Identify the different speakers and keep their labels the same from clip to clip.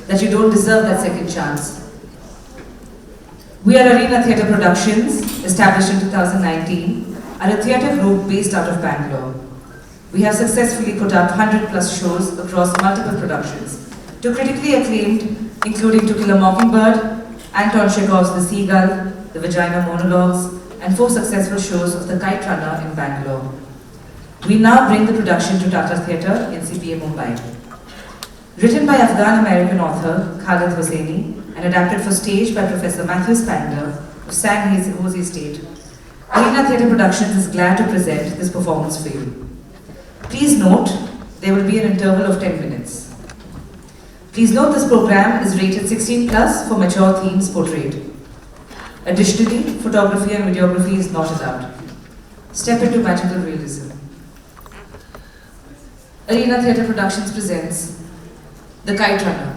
Speaker 1: that you don't deserve that second chance. We are Arena Theatre Productions, established in 2019, are a theatre group based out of Bangalore. We have successfully put up 100 plus shows across multiple productions, to critically acclaimed, including To Kill a Mockingbird, Anton Chekhov's The Seagull, The Vagina Monologues, and 4 successful shows of the Kite Runner in Bangalore. We now bring the production to Tata Theatre, NCPA, Mumbai. Written by Afghan-American author Khaled Hosseini and adapted for stage by Professor Matthew Spangler of Sang Jose State, Arena Theatre Productions is glad to present this performance for you. Please note, there will be an interval of 10 minutes. Please note this program is rated 16 plus for mature themes portrayed. Additionally, photography and videography is not allowed. Step into magical realism. Arena Theatre Productions presents The Kite Runner.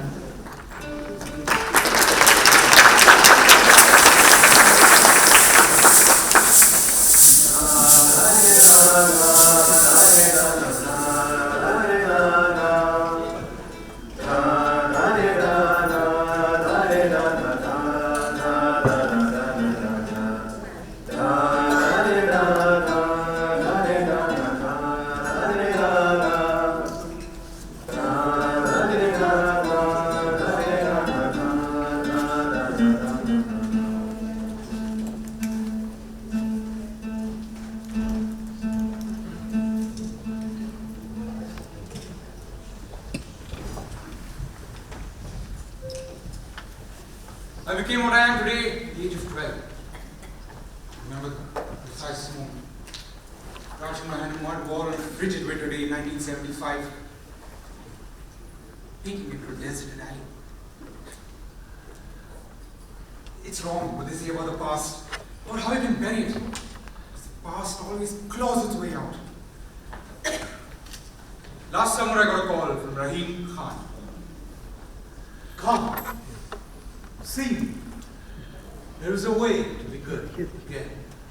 Speaker 2: I became what I am today at the age of 12. Remember the precise moment. Crouching behind a mud wall on a frigid winter day in 1975, peeking into a deserted alley. It's wrong what they say about the past, about how you can bury it. The past always claws its way out. Last summer I got a call from Rahim Khan. Khan. See, there is a way to be good. Yeah.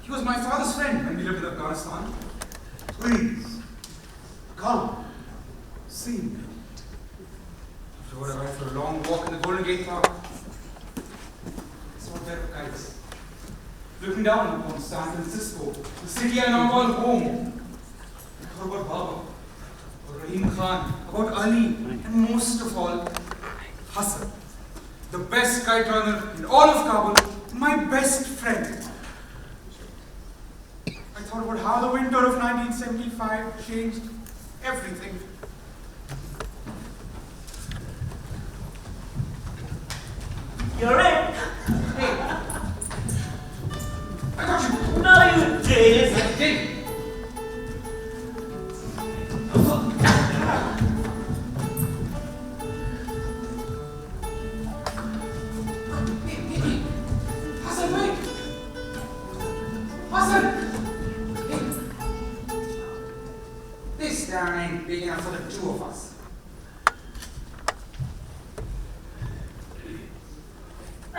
Speaker 2: He was my father's friend when we lived in Afghanistan. Please, come, see me. Afterward, I went for a long walk in the Golden Gate Park. I saw a pair of kites. Looking down upon San Francisco, the city I now call home. I thought about Baba, about Rahim Khan, about Ali, and most of all, Hassan. The best kite runner in all of Kabul, my best friend. I thought about how the winter of 1975 changed everything.
Speaker 3: You're in.
Speaker 2: Hey, I got you.
Speaker 3: No, you did.
Speaker 2: I did. This town ain't big enough for the two of us. I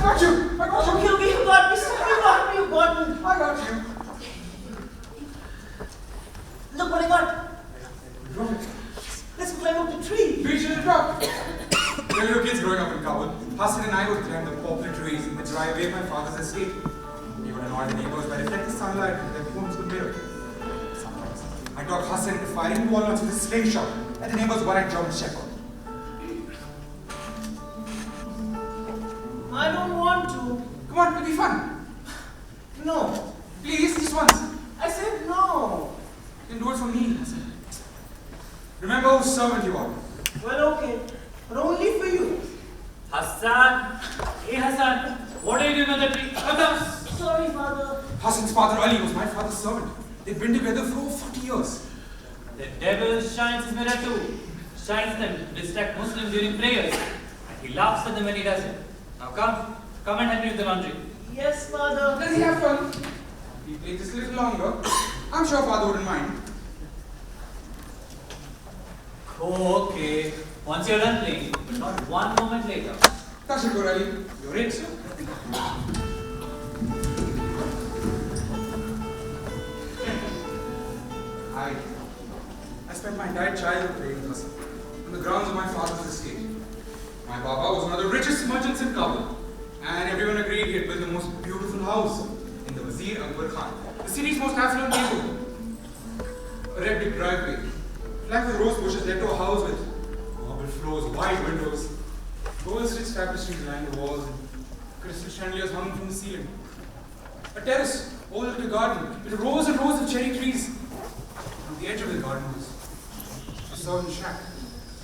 Speaker 2: got you!
Speaker 3: Okay, you got me. You got me.
Speaker 2: I got you!
Speaker 3: Look what I got.
Speaker 2: Drop it.
Speaker 3: Let's climb up the tree.
Speaker 2: Reach in the drop! When we were kids growing up in Kabul, Hassan and I would climb the poplar trees in the driveway of my father's estate. We would annoy the neighbors by reflecting sunlight into their homes with mirror. Sometimes, I taught Hassan into firing walnuts with a slingshot at the neighbor's one-eyed German shepherd.
Speaker 3: I don't want to.
Speaker 2: Come on, it'll be fun.
Speaker 3: No.
Speaker 2: Please, just once.
Speaker 3: I said no.
Speaker 2: You can do it for me, Hassan. Remember whose servant you are.
Speaker 3: Well, okay. But only for you.
Speaker 4: Hassan! Hey Hassan! What are you doing on the tree? Hassan!
Speaker 3: Sorry, father.
Speaker 2: Hassan's father Ali was my father's servant. They've been together for over 40 years.
Speaker 4: The devil shines his mirror too. Shines them to distract Muslims during prayers. And he laughs at them when he does it. Now come and help me with the laundry.
Speaker 3: Yes, father.
Speaker 2: Let me have fun. If we play this a little longer, I'm sure father wouldn't mind.
Speaker 4: Oh, okay. Once you're done playing, but not one moment later.
Speaker 2: Tashakur Ali, you're it, sir. I spent my entire childhood playing with Hassan. the grounds of my father's estate. My Baba was one of the richest merchants in Kabul, and everyone agreed he had built the most beautiful house in the Wazir Akbar Khan, the city's most affluent neighborhood. A red brick driveway, flanked with rose bushes, led to a house with marble floors, wide windows, gold-stitched tapestries lined the walls, and crystal chandeliers hung from the ceiling. A terrace overlooked a garden with rows and rows of cherry trees. On the edge of the garden was a servant shack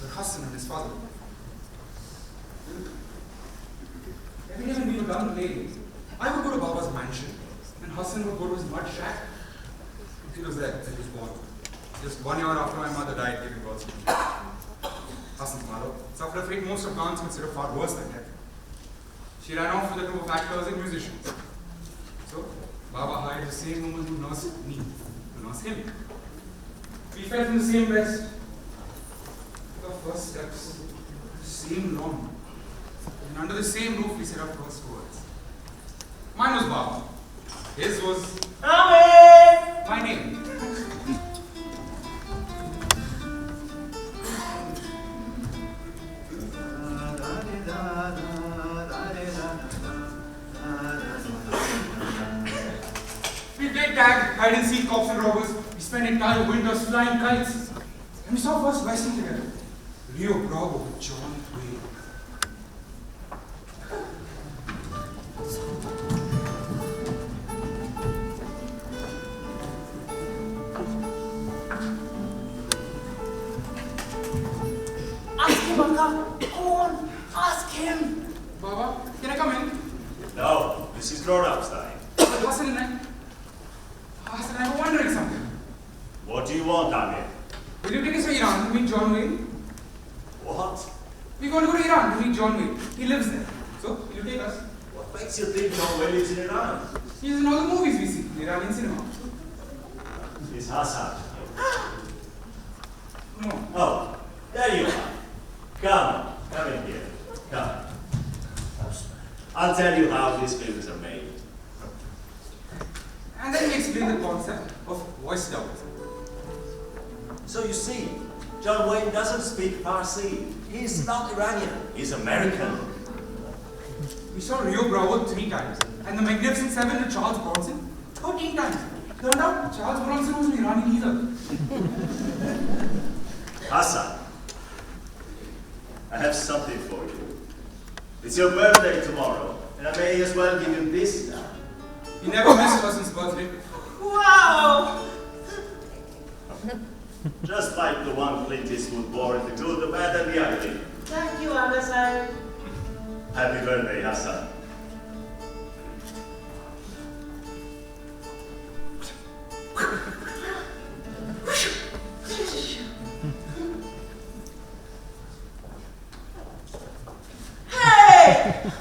Speaker 2: where Hassan and his father lived. Every day when we were done playing, I would go to Baba's mansion, and Hassan would go to his mud shack. He was there, he was born. Just 1 year after my mother died giving birth to me. Hassan's mother suffered a fate most of Khans consider far worse than death. She ran off with a group of actors and musicians. So, Baba hired the same woman who nursed me, to nurse him. We fell from the same breast. Took our first steps, the same lawn. And under the same roof we said our first words. Mine was Baba. His was
Speaker 3: Amen.
Speaker 2: my name. We played tag, hide and seek, cops and robbers. We spent entire winters flying kites. And we saw first Western together. Rio Bravo with John Wayne.
Speaker 3: Ask him, Uncle. Go on. Ask him.
Speaker 2: Baba, can I come in?
Speaker 5: No, this is grown-ups time.
Speaker 2: But Hassan and I were wondering something.
Speaker 5: What do you want, Amir?
Speaker 2: Will you take us to Iran to meet John Wayne?
Speaker 5: What?
Speaker 2: We're going to go to Iran to meet John Wayne. He lives there. So, will you take us?
Speaker 5: What makes you think John Wayne lives in Iran?
Speaker 2: He's in all the movies we see, in Iranian cinema.
Speaker 5: It's Hassan.
Speaker 2: No.
Speaker 5: Oh, there you are. Come in here. Come. I'll tell you how these films are made.
Speaker 2: And then we explain the concept of voice doubt.
Speaker 5: So you see, John Wayne doesn't speak Farsi. He's not Iranian. He's American.
Speaker 2: We saw Rio Bravo 3 times, and the Magnificent Seven with Charles Bronson 13 times. Turned out Charles Bronson wasn't Iranian either.
Speaker 5: Hassan, I have something for you. It's your birthday tomorrow, and I may as well give you this now.
Speaker 2: He never missed Hassan's birthday.
Speaker 3: Wow.
Speaker 5: Just like the one Clint Eastwood wore in The Good, the Bad, and the Ugly.
Speaker 3: Thank you, Abbasai.
Speaker 5: Happy birthday, Hassan.
Speaker 3: Hey!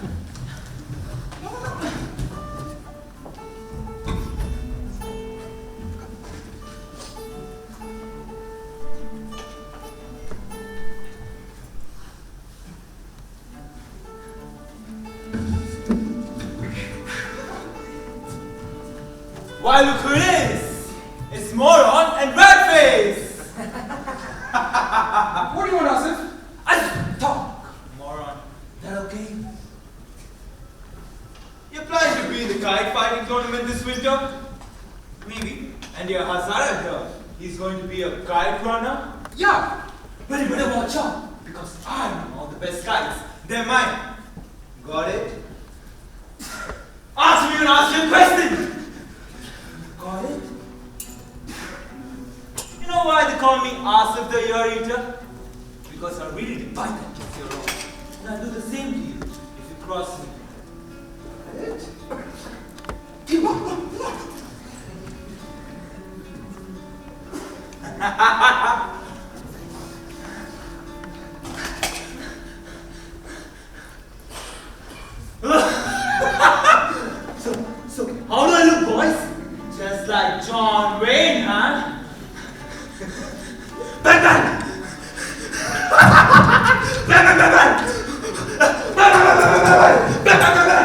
Speaker 6: Why, look who it is! It's Moron and Redface!
Speaker 2: What do you want, Asif?
Speaker 6: Talk, Moron. That okay? You plan to be in the kite fighting tournament this winter? Maybe. And your Hazara here, he's going to be a kite runner?
Speaker 2: Yeah.
Speaker 6: But you better watch out, because I know all the best kites. They're mine. Got it? Ask me and ask you a question! Got it? You know why they call me Asif the Ear Eater? Because I really bite and kiss your own. And I'll do the same to you if you cross me. Got it? So, how do I look, boys? Just like John Wayne, huh? Bang, bang! Bang, bang, bang, bang! Bang, bang, bang, bang, bang, bang! Bang, bang, bang,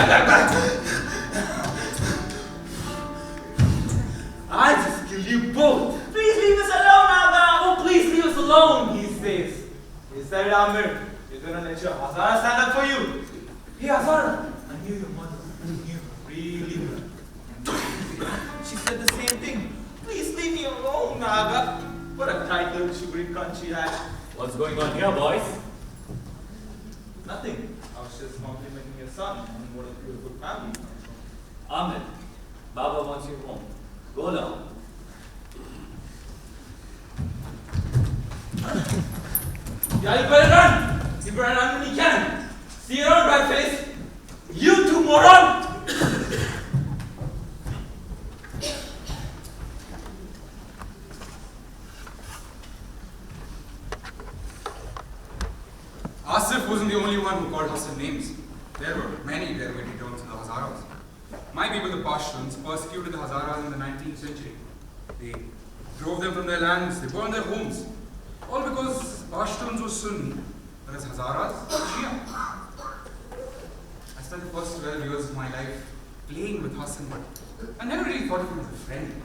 Speaker 6: bang, bang! I just killed you both.
Speaker 3: Please leave us
Speaker 6: decided, Amir, you're gonna let your Hazara stand up for you. Hey, Hazara, I knew your mother. I knew her really well. She said the same thing. Please leave me alone, Naga. What a tight little sugary cunt she had.
Speaker 4: What's going on here, boys?
Speaker 6: Nothing. I was just complimenting your son on what a beautiful family.
Speaker 4: Ahmed, Baba wants you home. Go now.
Speaker 6: Yeah, you better run! You better run when you can! See you around, rat face! You two moron!
Speaker 2: Asif wasn't the only one who called Hassan names. There were many derivative terms in the Hazaras. My people, the Pashtuns, persecuted the Hazaras in the 19th century. They drove them from their lands, they burned their homes. All because Pashtuns were Sunni, whereas Hazaras were Shia. I spent the first 12 years of my life playing with Hassan, but I never really thought of him as a friend.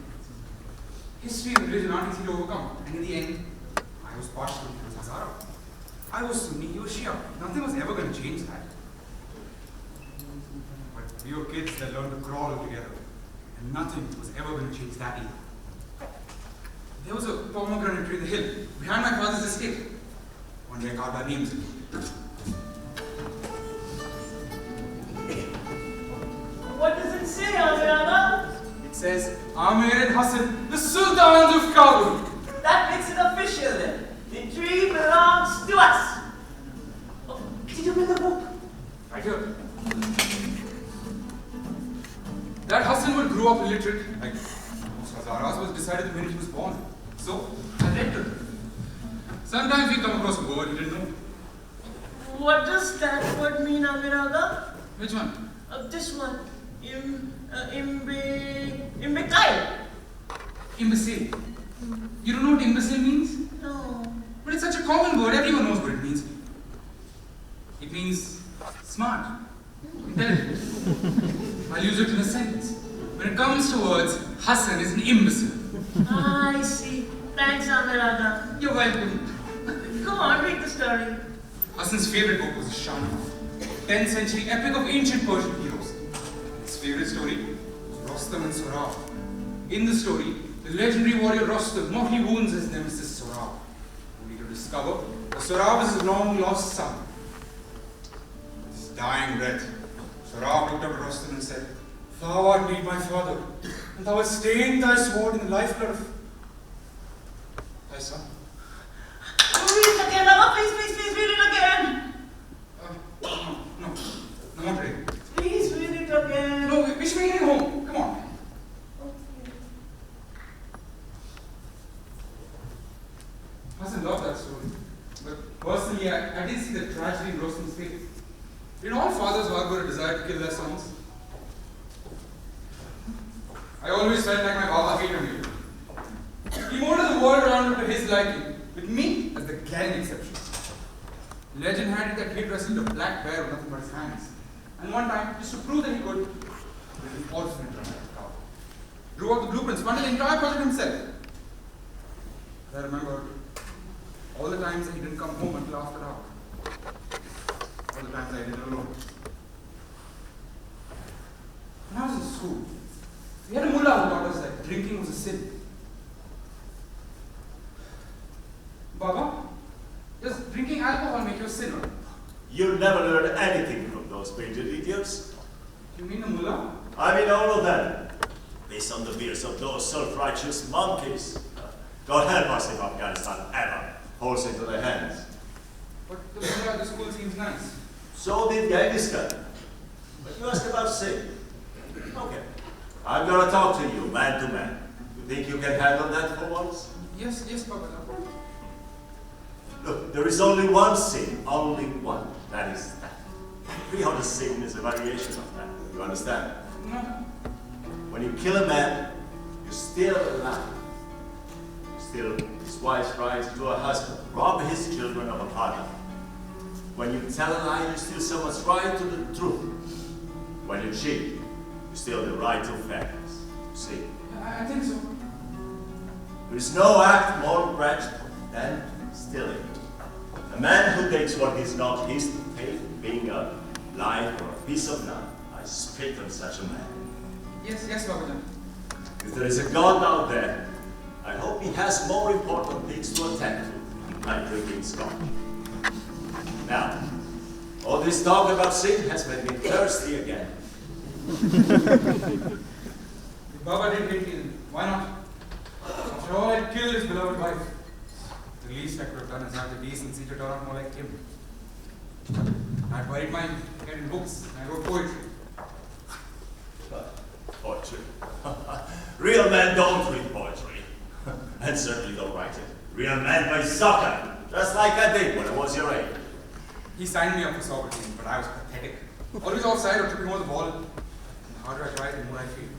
Speaker 2: History and religion aren't easy to overcome, and in the end, I was Pashtun, he was Hazara. I was Sunni, he was Shia. Nothing was ever going to change that. But we were kids that learned to crawl together, and nothing was ever going to change that either. There was a pomegranate tree in the hill, behind my father's estate. One day I carved our names in it.
Speaker 3: What does it say, Amirana?
Speaker 2: It says, Amir and Hassan, the Sultans of Kabul.
Speaker 3: That makes it official then. The tree belongs to us. Oh, did you bring the book?
Speaker 2: Right here. That Hassan would grow up illiterate, like most Hazaras, was decided the minute he was born. So, I read to him. Sometimes we come across a word you didn't know.
Speaker 3: What does that word mean, Amirana?
Speaker 2: Which one?
Speaker 3: This one. Imbecile.
Speaker 2: Imbecile. You don't know what imbecile means?
Speaker 3: No.
Speaker 2: But it's such a common word, everyone knows what it means. It means smart, intelligent. I'll use it in a sentence. When it comes to words, Hassan is an imbecile.
Speaker 3: I see. Thanks, Amirana.
Speaker 2: You're welcome.
Speaker 3: Go on, read the story.
Speaker 2: Hassan's favorite book was the Shana, 10th century epic of ancient Persian heroes. His favorite story was Rostam and Sohrab. In the story, the legendary warrior Rostam mortally wounds his nemesis Sohrab, only to discover that Sohrab is his long-lost son. With his dying breath, Sohrab looked up at Rostam and said, "Thou art indeed my father, and thou hast stained thy sword in the lifeblood of thy son."
Speaker 3: Read it again, Mama. Please read it again.
Speaker 2: No, not really.
Speaker 3: Please read it again.
Speaker 2: No, we should be getting home. Come on.
Speaker 3: Okay.
Speaker 2: Hassan loved that story. But personally, I didn't see the tragedy in Rostam's face. Did all fathers harbor a desire to kill their sons? I always felt like my Baba hated me. He molded the world around to his liking, with me as the glaring exception. Legend had it that he had wrestled a black bear with nothing but his hands. And one time, just to prove that he could, he was an orphan run like a cow. Drew out the blueprints, funded the entire project himself. I remember all the times that he didn't come home until after dark. All the times I did it alone. When I was in school, we had a mullah who taught us that drinking was a sin. Baba, does drinking alcohol make you a sinner?
Speaker 5: You'll never learn anything from those painted idiots.
Speaker 2: You mean the mullah?
Speaker 5: I mean all of them. Based on the beers of those self-righteous monkeys. God help us if Afghanistan ever holds into their hands.
Speaker 2: But the mullah at the school seems nice.
Speaker 5: So did Genghis Khan. But you asked about sin. Okay. I'm gonna talk to you, man to man. You think you can handle that for once?
Speaker 2: Yes, Baba.
Speaker 5: Look, there is only one sin, only one. That is that. Every other sin is a variation of that. You understand?
Speaker 2: No.
Speaker 5: When you kill a man, you steal a life. You steal his wife's rights to a husband, rob his children of a partner. When you tell a lie, you steal someone's right to the truth. When you cheat, you steal the right to fairness. You see?
Speaker 2: I think so.
Speaker 5: There is no act more wretched than stealing. A man who takes what is not his to take, being a life or a piece of land. I spit on such a man.
Speaker 2: Yes, Babajan.
Speaker 5: If there is a God out there, I hope he has more important things to attend to, like drinking scotch. Now, all this talk about sin has made me thirsty again.
Speaker 2: If Baba didn't hate me, why not? After all, I killed his beloved wife. The least I could have done is have the decency to turn out more like him. I buried my head in books and I wrote poetry.
Speaker 5: Poetry. Real men don't read poetry. And certainly don't write it. Real men play soccer, just like I did when I was your age.
Speaker 2: He signed me up for soccer team, but I was pathetic. Always offside or tripping over the ball. And the harder I tried, the more I failed.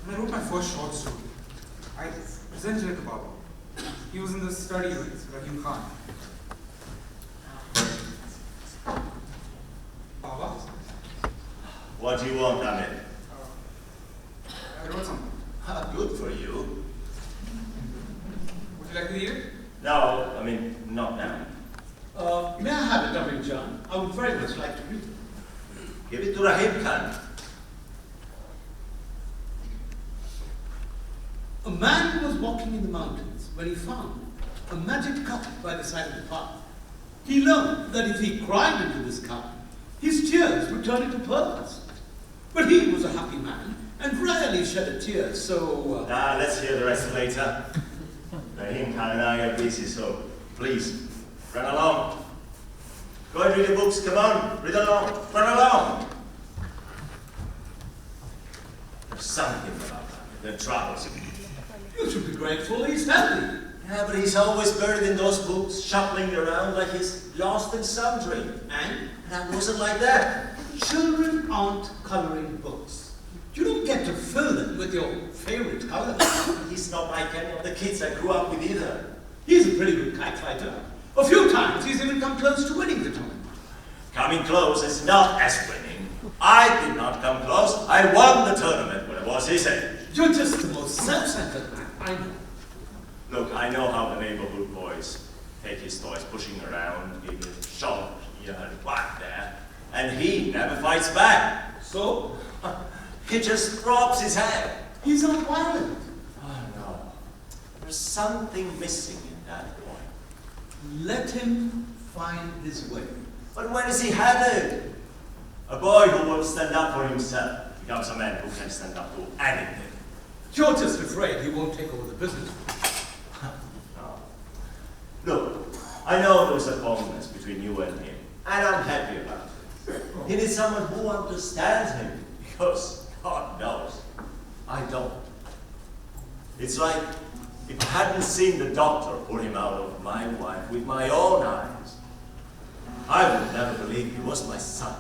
Speaker 2: When I wrote my first short story, I presented it to Baba. He was in the study with Rahim Khan. Baba?
Speaker 5: What do you want, Amit?
Speaker 2: I wrote something.
Speaker 5: Good for you.
Speaker 2: Would you like to read it?
Speaker 5: No, I mean, not now.
Speaker 7: May I have it, Dr. John? I would very much like to read it.
Speaker 5: Give it to Rahim Khan.
Speaker 7: A man was walking in the mountains when he found a magic cup by the side of the path. He learned that if he cried into this cup, his tears would turn into pearls. But he was a happy man and rarely shed a tear, so...
Speaker 5: Let's hear the rest later. Rahim Khan and I are busy, so please, run along. Go and read the books, come on, read along, run along. There's something about that troubles him.
Speaker 7: You should be grateful he's healthy.
Speaker 5: Yeah, but he's always buried in those books, shuffling around like he's lost in some dream. And I wasn't like that.
Speaker 7: Children aren't coloring books. You don't get to fill them with your favorite colors.
Speaker 5: He's not like any of the kids I grew up with either.
Speaker 7: He's a pretty good kite fighter. A few times he's even come close to winning the tournament.
Speaker 5: Coming close is not as winning. I did not come close. I won the tournament when I was his age.
Speaker 7: You're just the most self-centered man I know.
Speaker 5: Look, I know how the neighborhood boys take his toys, pushing around, giving a shot here and whack there, and he never fights back.
Speaker 7: So?
Speaker 5: He just drops his head.
Speaker 7: He's not violent.
Speaker 5: Oh no, there's something missing in that boy.
Speaker 7: Let him find his way.
Speaker 5: But where is he headed? A boy who will stand up for himself becomes a man who can stand up to anything.
Speaker 7: You're just afraid he won't take over the business.
Speaker 5: No. Look, I know there's a fondness between you and him, and I'm happy about it. He needs someone who understands him, because God knows, I don't. It's like if I hadn't seen the doctor pull him out of my wife with my own eyes, I would never believe he was my son.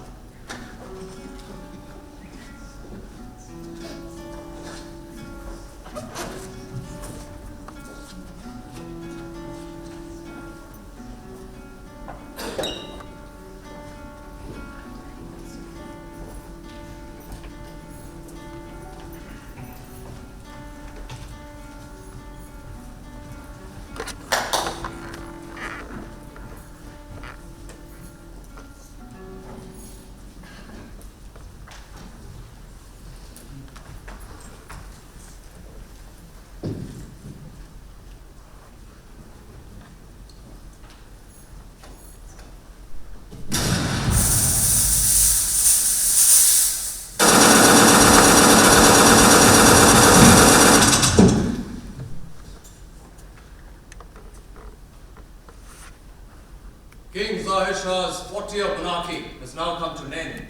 Speaker 8: King Zahir Shah's 40th monarchy has now come to an end.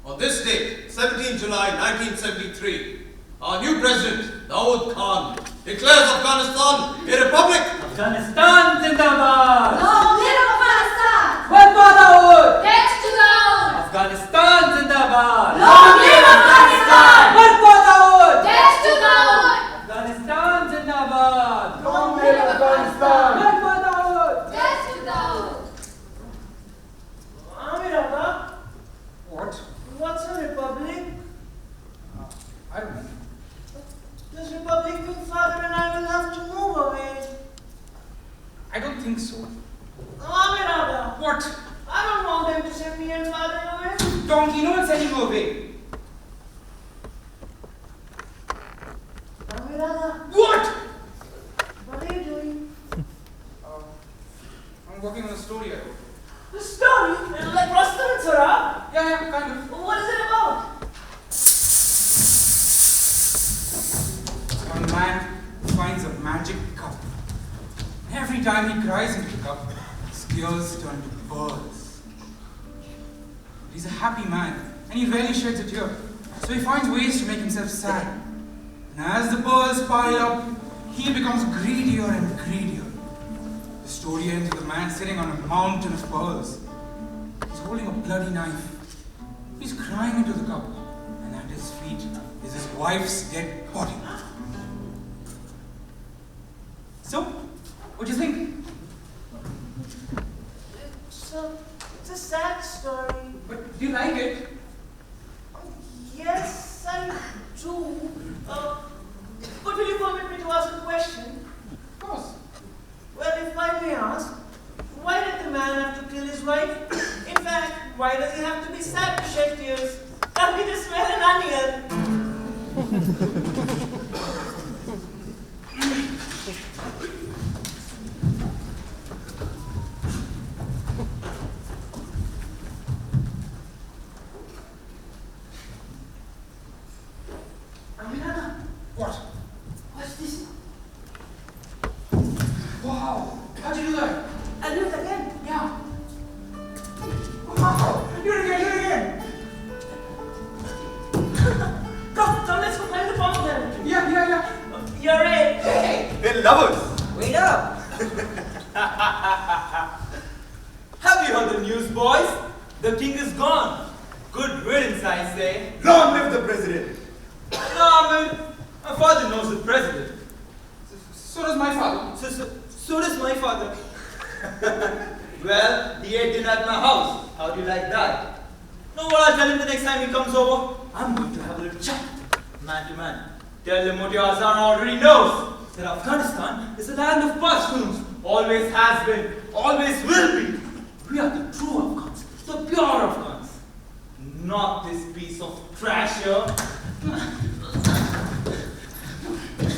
Speaker 8: On this date, 17 July 1973, our new president, Dawood Khan, declares Afghanistan a republic.
Speaker 4: Afghanistan Zindabad!
Speaker 9: Long live Afghanistan!
Speaker 4: Where Dawood?
Speaker 9: Thanks to God!
Speaker 4: Afghanistan Zindabad!
Speaker 9: Long live Afghanistan!
Speaker 4: Where Dawood?
Speaker 9: Thanks to God!
Speaker 4: Afghanistan Zindabad!
Speaker 9: Long live Afghanistan!
Speaker 4: Where Dawood?
Speaker 9: Thanks to God!
Speaker 3: Amirabba,
Speaker 2: What?
Speaker 3: what's a republic?
Speaker 2: I don't know.
Speaker 3: This republic, your father and I will have to move away.
Speaker 2: think so.
Speaker 3: Amirada,
Speaker 2: What?
Speaker 3: I don't want them to send me and father away.
Speaker 2: Donkey, no one's sending you away.
Speaker 3: Amirada,
Speaker 2: What?
Speaker 3: what are you doing?
Speaker 2: I'm working on a story I wrote.
Speaker 3: The story? Like Rustam and Sarah?
Speaker 2: Yeah, kind of.
Speaker 3: What is it about?
Speaker 2: One man finds a magic cup. Every time he cries into the cup, his tears turn to pearls. He's a happy man, and he rarely sheds a tear. So he finds ways to make himself sad. And as the pearls pile up, he becomes greedier and greedier. The story ends with a man sitting on a mountain of pearls. He's holding a bloody knife. He's crying into the cup, and at his feet is his wife's dead body. So, what do you think?
Speaker 3: It's a sad story.
Speaker 2: But do you like it?
Speaker 3: Yes, I do. But will you permit me to ask a question?
Speaker 2: Of course.
Speaker 3: Well, if I may ask, why did the man have to kill his wife? In fact, why does he have to be sad to shed tears? Can't he just smell an onion? Amirada,
Speaker 2: What?
Speaker 3: what's this?
Speaker 2: Wow! How'd you do that?
Speaker 3: I'll do it again.
Speaker 2: Yeah. Wow! Do it again, do it again!
Speaker 3: Come, let's go find the pump then.
Speaker 2: Yeah.
Speaker 3: You're in.
Speaker 6: Hey, they're lovers.
Speaker 3: Wait up.
Speaker 6: Have you heard the news, boys? The king is gone. Good riddance, I say.
Speaker 5: Long live the president!
Speaker 6: Norman, my father knows the president.
Speaker 2: So does my father.
Speaker 6: So does my father. Well, he ate dinner at my house. How do you like that? Know what I'll tell him the next time he comes over? I'm going to have a little chat, man to man. Tell him what your Azan already knows. That Afghanistan is a land of Pashtuns. Always has been, always will be. We are the true Afghans, the pure Afghans. Not this piece of trash here.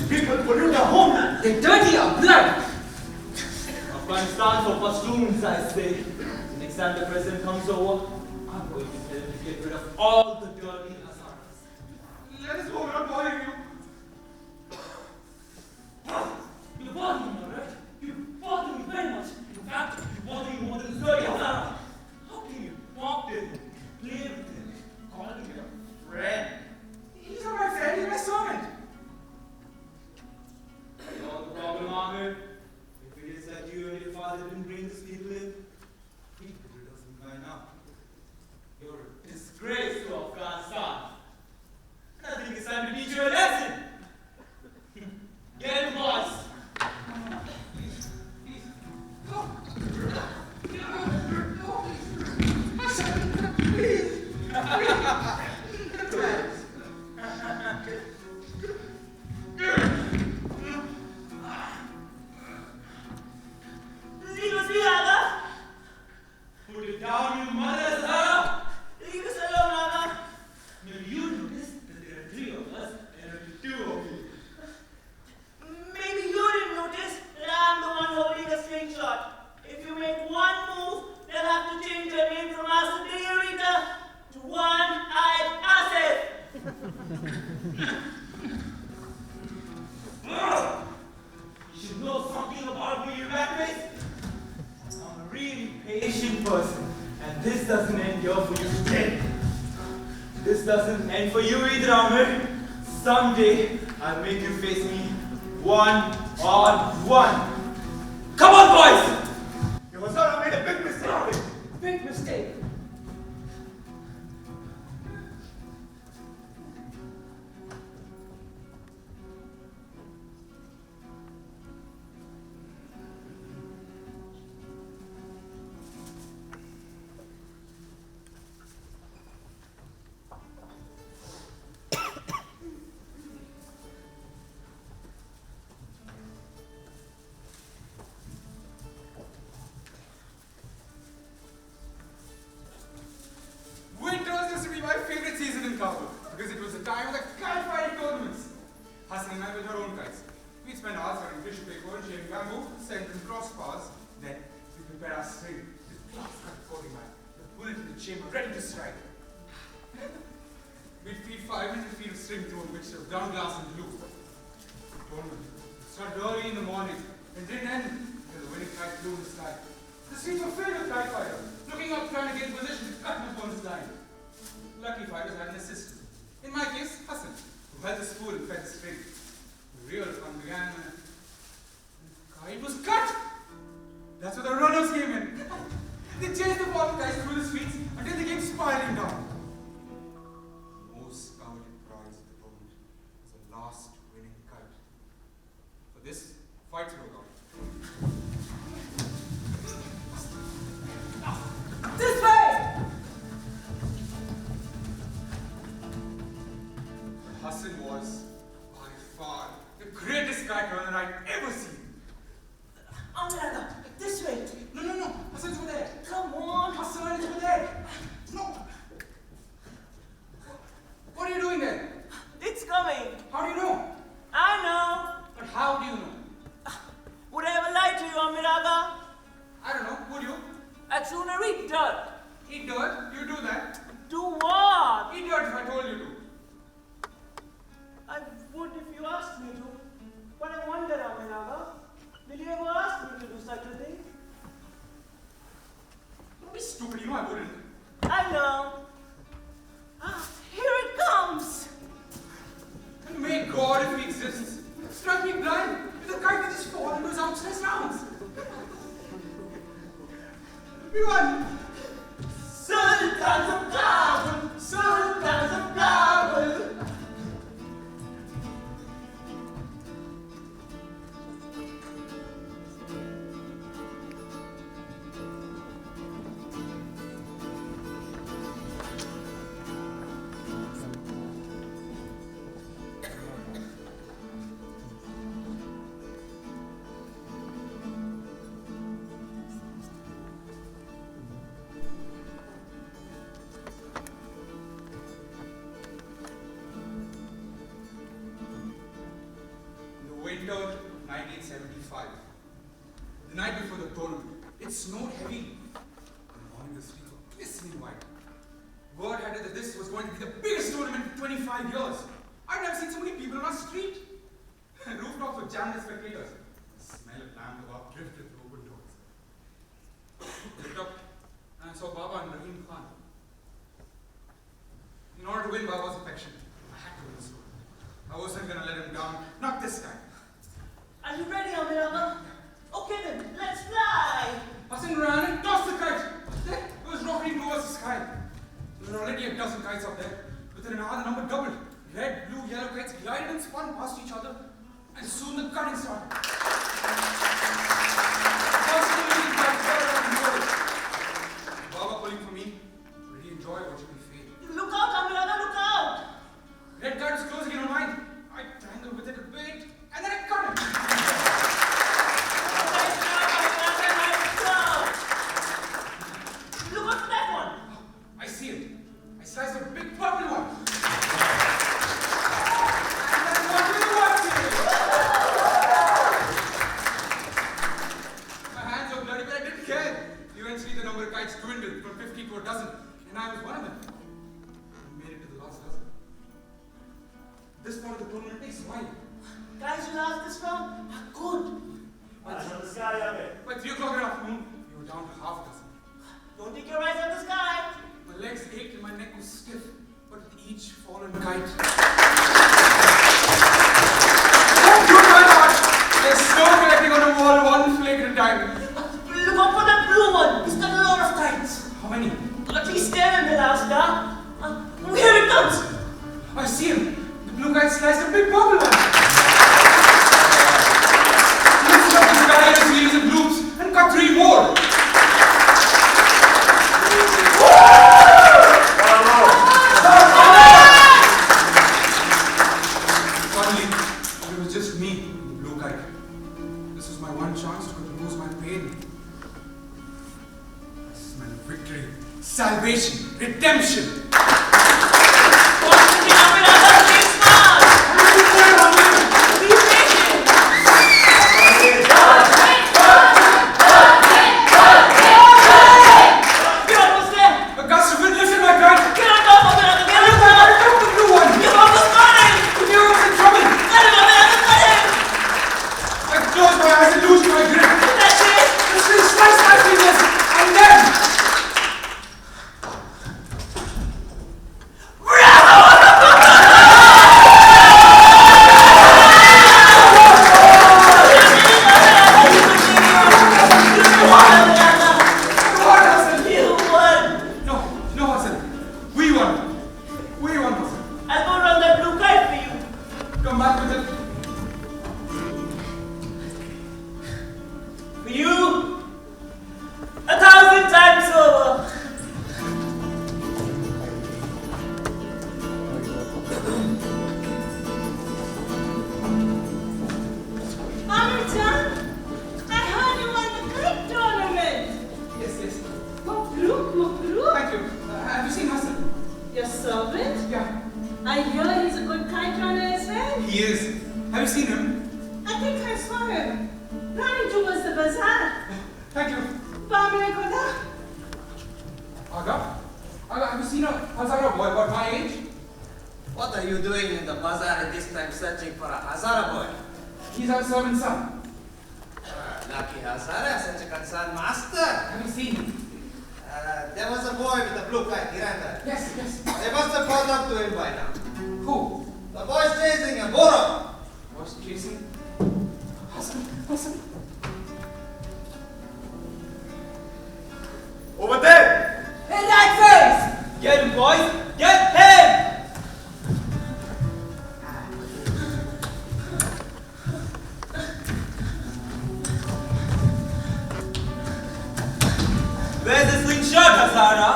Speaker 6: People pollute our homeland. They dirty our blood. Afghanistan for Pashtuns, I say. The next time the president comes over, I'm going to tell him to get rid of all the dirty Hazaras.
Speaker 2: Let us go, we're not bothering you.
Speaker 6: You bother me, alright? You bother me very much. In fact, you bother me more than the dirty Hazara. How can you talk to him, play with him, call him your friend?
Speaker 2: He's not my friend, he's my servant.
Speaker 6: You know the problem, Ahmed? If it is that you and your father didn't bring these people in, he could rid of them by now. You're a disgrace to Afghanistan. I think it's time to teach you a lesson. Get him, boys. Put it down, you mother, Hazara.
Speaker 3: Leave us alone, Nana.
Speaker 6: Now you notice that there are 3 of us and only 2 of you.
Speaker 3: Maybe you didn't notice that I'm the one holding the slingshot. If you make one move, they'll have to change your name from Master Diorita to One-Eyed Asif.
Speaker 6: You should know something about me, you blackface. I'm a really patient person, and this doesn't end here for you today. This doesn't end for you either, Amir. Someday, I'll make you face me 1-on-1. Come on, boys!
Speaker 5: Your Hazara made a big mistake!
Speaker 3: Big mistake.
Speaker 2: Hassan and I with her own kites. We'd spend hours cutting tissue paper and shaving bamboo, send them crossbars. Then we prepare our string. The glass cut coating line, the bullet in the chamber, ready to strike. We'd feed 500 feet of string through a mixture of ground glass and glue. The tournament started early in the morning and didn't end until the winning kite flew in the sky. The streets were filled with kite fighters, looking up trying to get in position to cut my opponent's line. Lucky fighters had an assistant. In my case, Hassan, who held the spool and fed the string. The real fun began when the kite was cut. That's where the runners came in. They chased the bottom kites through the streets until they came spiraling down. The most coveted prize of the tournament was the last winning kite. For this, fights broke out.
Speaker 3: This way!
Speaker 2: Hassan was, by far, the greatest kite runner I'd ever seen.
Speaker 3: Amirada, this way.
Speaker 2: No. Hassan's over there.
Speaker 3: Come on.
Speaker 2: Hassan is over there. No. What are you doing there?
Speaker 3: It's coming.
Speaker 2: How do you know?
Speaker 3: I know.
Speaker 2: But how do you know?
Speaker 3: Would I ever lie to you, Amirada?
Speaker 2: I don't know. Would you?
Speaker 3: I'd sooner eat dirt.
Speaker 2: Eat dirt? You do that?
Speaker 3: Do what?
Speaker 2: Eat dirt if I told you to.
Speaker 3: I would if you asked me to. But I wonder, Amirada, will you ever ask me to do such a thing?
Speaker 2: Don't be stupid. You know I wouldn't.
Speaker 3: I know. Here it comes.
Speaker 2: And may God, if he exists, strike me blind with a kite that just fall into his outstretched arms. We won!
Speaker 3: Sultans of Kabul! Sultans of Kabul!
Speaker 2: Winter 1975. The night before the tournament, it snowed heavy. In the morning, the streets were glistening white. Word had it that this was going to be the biggest tournament in 25 years. I'd never seen so many people on our street. Rooftops were jammed with spectators. The smell of lamb kebab drifted through open doors. I looked up and I saw Baba and Rahim Khan. In order to win Baba's affection, I had to win this one. I wasn't going to let him down, not this time.
Speaker 3: Are you ready, Amirada? Okay then, let's fly!
Speaker 2: Hassan ran and tossed the kite. There, it was rocketing towards the sky. There were already a dozen kites up there. Within an hour, the number doubled. Red, blue, yellow kites glided and spun past each other, and soon the cutting started. Baba pulling for me. Really enjoy watching me fade.
Speaker 3: Look out, Amirada, look out!
Speaker 2: Red kite was closing in on mine. I tangled with it a bit, and then I cut him.
Speaker 3: Nice job, Amirada, nice job! Look out for that one!
Speaker 2: I see him. I sliced a big purple one. And then what do you want to do? My hands were bloody, but I didn't care. Eventually, the number of kites dwindled from 50 to a dozen, and I was one of them. I made it to the last dozen. This part of the tournament takes a while.
Speaker 3: Guys who last this round are good.
Speaker 2: By 3 o'clock in the afternoon, we were down to half a dozen.
Speaker 3: Don't take your eyes off the sky.
Speaker 2: My legs ached and my neck was stiff, but with each fallen kite. Oh, good my lord! There's snow collecting on the wall, one flake at a time.
Speaker 3: Look out for that blue one. It's got a lot of kites.
Speaker 2: How many?
Speaker 3: At least 10 in the last hour. Here it comes.
Speaker 2: I see him. The blue kite sliced a big purple one. He lifted up the sky as wheels and loops and cut 3 more. Finally, it was just me, the blue kite. This was my one chance to lose my pain. I smelled victory, salvation, redemption.
Speaker 3: What's the thing, Amirada? Stay smart.
Speaker 2: Have you seen him?
Speaker 3: I think I saw him running towards the bazaar.
Speaker 2: Thank you.
Speaker 3: Bamire Koda.
Speaker 2: Aga? Aga, have you seen a Hazara boy about my age?
Speaker 6: What are you doing in the bazaar at this time searching for a Hazara boy?
Speaker 2: He's our servant son.
Speaker 6: Lucky Hazara, such a concerned master.
Speaker 2: Have you seen him?
Speaker 6: There was a boy with a blue kite, he ran there.
Speaker 2: Yes, yes.
Speaker 6: They must have caught up to him by now.
Speaker 2: Who?
Speaker 6: The boy's chasing him, Boro.
Speaker 2: What's chasing? Hassan.
Speaker 6: Over there!
Speaker 3: In that face!
Speaker 6: Get him, boys! Get him! Where's the slingshot, Hazara?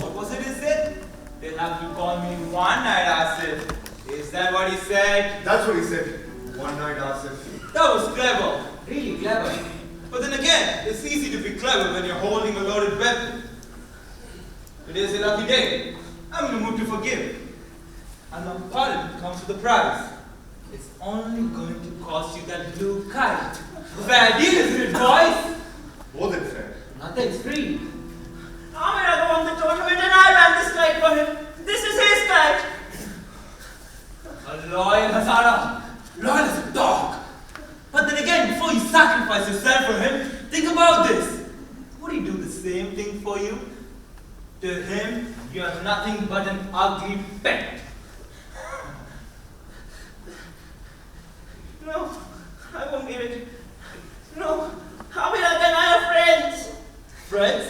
Speaker 6: What was it he said? They'll have to call me one-night Asif. Is that what he said?
Speaker 10: That's what he said. One night, Asif.
Speaker 6: That was clever. Really clever. But then again, it's easy to be clever when you're holding a loaded weapon. Today's a lucky day. I'm in the mood to forgive. And my pardon comes with a price. It's only going to cost you that blue kite. Fair deal, isn't it, boys?
Speaker 10: More than fair.
Speaker 6: Nothing's free.
Speaker 3: Amira won the tournament and I ran this kite for him. This is his kite.
Speaker 6: A loyal Hazara. Loyal as a dog. But then again, before you sacrifice yourself for him, think about this. Would he do the same thing for you? To him, you are nothing but an ugly pet.
Speaker 3: No, I won't give it. No, Amira and I are friends.
Speaker 6: Friends?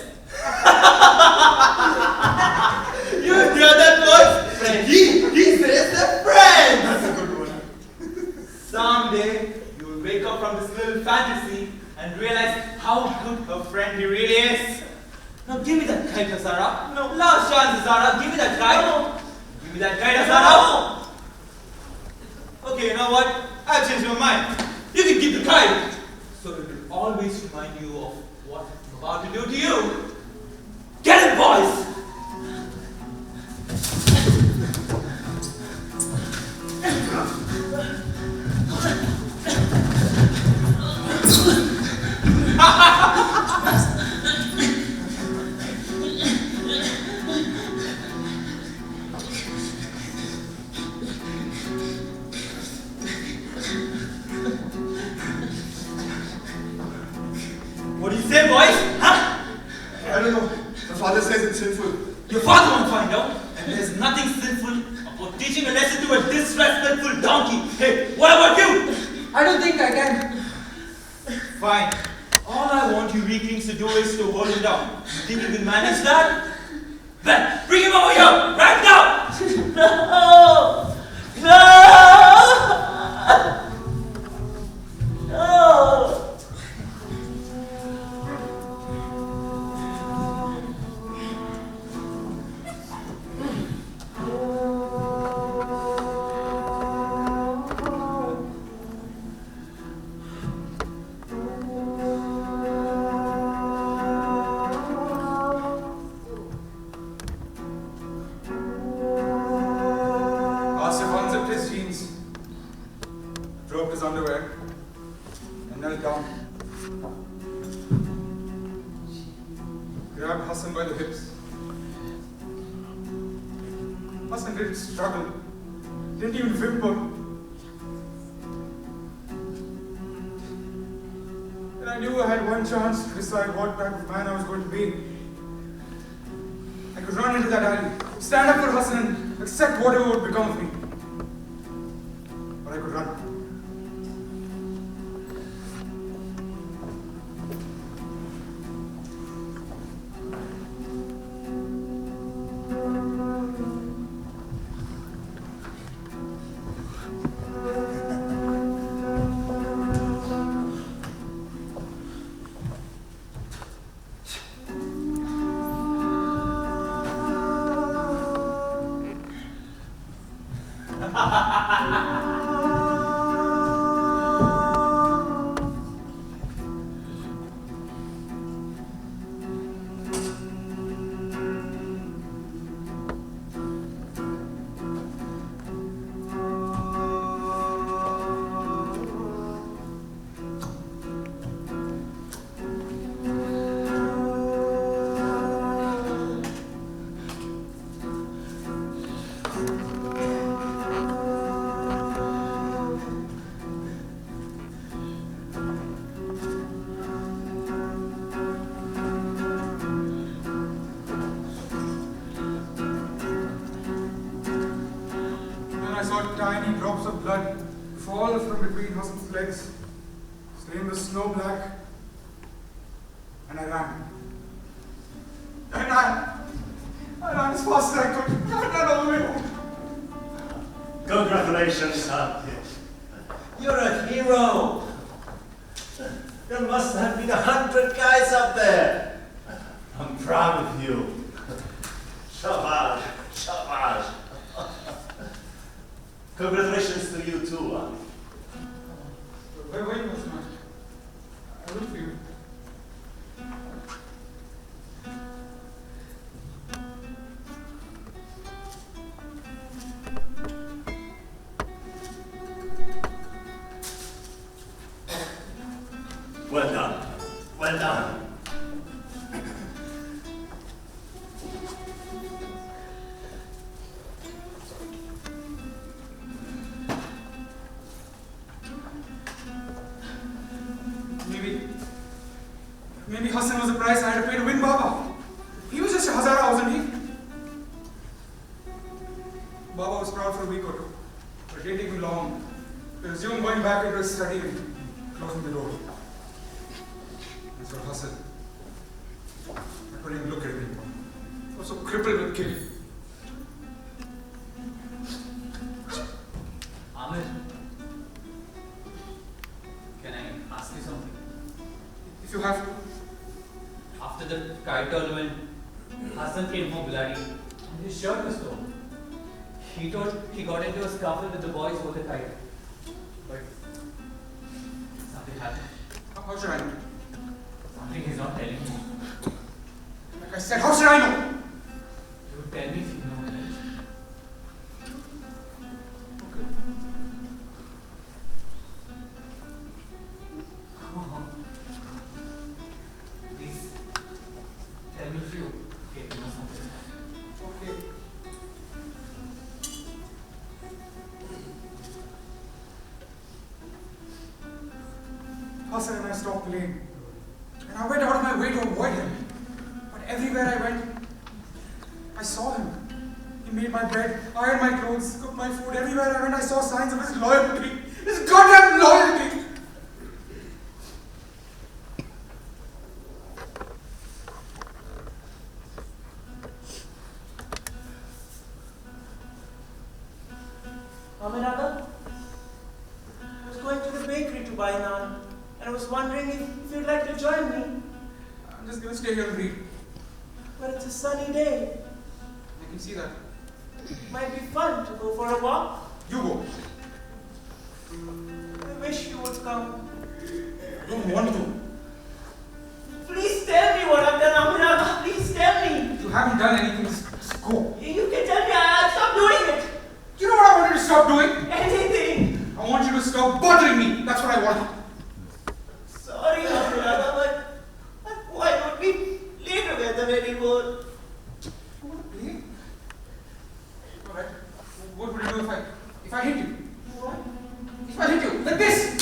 Speaker 6: You hear that, boys? Friend. He says they're friends.
Speaker 10: That's a good one.
Speaker 6: Someday, you will wake up from this little fantasy and realize how good a friend he really is. Now give me that kite, Hazara. No. Last chance, Hazara. Give me that kite. No. Give me that kite, Hazara. No. Okay, you know what? I've changed my mind. You can keep the kite. So it will always remind you of what I'm about to do to you. Get it, boys! What do you say, boys? Huh?
Speaker 10: I don't know. My father says it's sinful.
Speaker 6: Your father won't find out, and there's nothing sinful about teaching a lesson to a disrespectful donkey. Hey, what about you?
Speaker 1: I don't think I can.
Speaker 6: Fine. All I want you weaklings to do is to hold him down. You think you can manage that? Then bring him over here, right now!
Speaker 3: No! No! No!
Speaker 2: Asif unzipped his jeans, dropped his underwear, and knelt down. Grabbed Hassan by the hips. Hassan didn't struggle, didn't even whimper. And I knew I had one chance to decide what type of man I was going to be. I could run into that alley, stand up for Hassan and accept whatever would become of me. But I could run. fall from between Hassan's legs, stained the snow black, and I ran. I ran as fast as I could. I ran all the way home.
Speaker 5: Congratulations, son. You're a hero. There must have been 100 guys up there. I'm proud of you. Shabash, shabash. Congratulations to you too, huh?
Speaker 2: Wait, Hassan. I will for you.
Speaker 5: Well done. Well done.
Speaker 2: Maybe Hassan was the price I had to pay to win Baba. He was just a Hazara, wasn't he? Baba was proud for a week or two, but it didn't take me long to resume going back into his study and closing the door. As for Hassan, I couldn't even look at him anymore. I was so crippled with guilt.
Speaker 4: Amir, can I ask you something?
Speaker 2: If you have to.
Speaker 4: After the kite tournament, Hassan came home bloody and his shirt was torn. He thought he got into a scuffle with the boys over the kite. But something happened.
Speaker 2: How should I know?
Speaker 4: Something he's not telling me.
Speaker 2: Like I said, how should I know?
Speaker 4: You would tell me if you know, right?
Speaker 2: Okay.
Speaker 4: Please tell me if you get to know something.
Speaker 2: Okay. Hassan and I stopped playing. And I went out of my way to avoid him. But everywhere I went, I saw him. He made my bed, ironed my clothes, cooked my food. Everywhere I went, I saw signs of his loyalty. His goddamn loyalty!
Speaker 3: Aminata, I was going to the bakery to buy naan, and I was wondering if you'd like to join me.
Speaker 2: I'm just gonna stay here and read.
Speaker 3: But it's a sunny day.
Speaker 2: I can see that.
Speaker 3: It might be fun to go for a walk.
Speaker 2: You go.
Speaker 3: I wish you would come.
Speaker 2: I don't want to.
Speaker 3: Please tell me what I've done, Aminata. Please tell me.
Speaker 2: You haven't done anything. Just go.
Speaker 3: You can tell me I'll stop doing it.
Speaker 2: Do you know what I want you to stop doing?
Speaker 3: Anything.
Speaker 2: I want you to stop bothering me. That's what I want.
Speaker 3: Sorry, Aminata, but why don't we play together anymore?
Speaker 2: You want to play? Alright. What would you do if I hit you?
Speaker 3: What?
Speaker 2: If I hit you? Like this!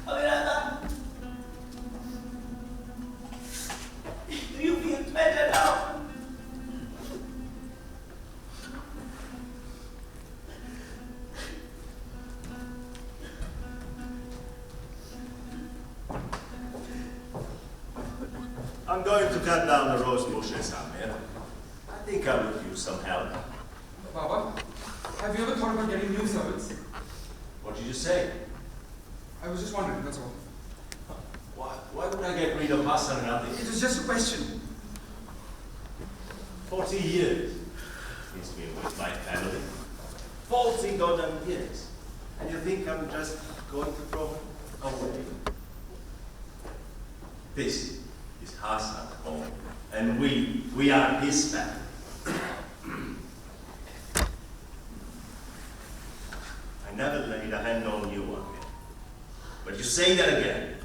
Speaker 3: Aminata, do you feel better now?
Speaker 5: I'm going to cut down the rose bushes, Amir. I think I would use some help.
Speaker 2: Baba, have you ever thought about getting new servants?
Speaker 5: What did you say?
Speaker 2: I was just wondering, that's all.
Speaker 5: Why would I get rid of Hassan and
Speaker 2: It was just a question.
Speaker 5: 40 years he's been with my family. 40 goddamn years. And you think I'm just going to throw him away? This is Hassan's home. And we are his family. laid a hand on you, Amir. But you say that again,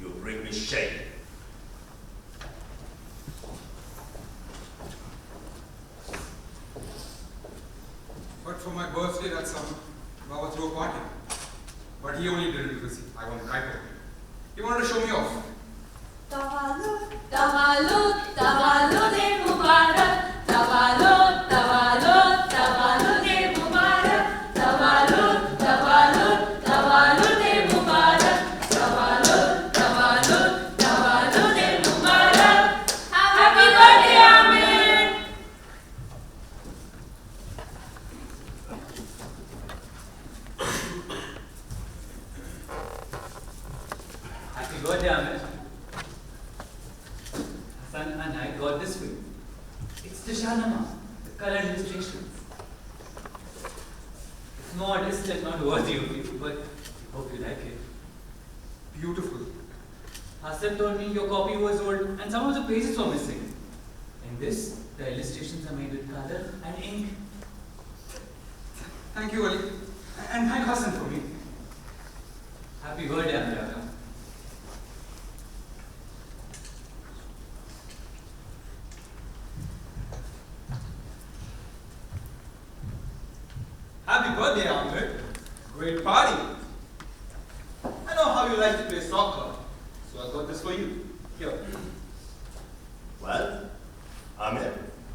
Speaker 5: you bring me shame.
Speaker 2: But for my birthday that summer, Baba threw a party. But he only did it because I wanted Kite Runner. He wanted to show me off.
Speaker 9: Tavallud, tavallud, tavallud Mubarak. Tavallud, tavallud, tavallud Mubarak. Tavallud, tavallud, tavallud Mubarak. Tavallud, tavallud, tavallud Mubarak. Happy birthday, Amir.
Speaker 4: Happy birthday, Amir. Hassan and I got this for you. It's the Shahnama, the color illustrations. It's modest and not worthy of you, but I hope you like it.
Speaker 2: Beautiful.
Speaker 4: Hassan told me your copy was old and some of the pages were missing. In this, the illustrations are made with color and ink.
Speaker 2: Thank you, Ali. And thank Hassan for me.
Speaker 4: Happy birthday, Amir.
Speaker 6: Happy birthday, Ahmed. Great party. I know how you like to play soccer, so I got this for you. Here.
Speaker 5: Well, Amir,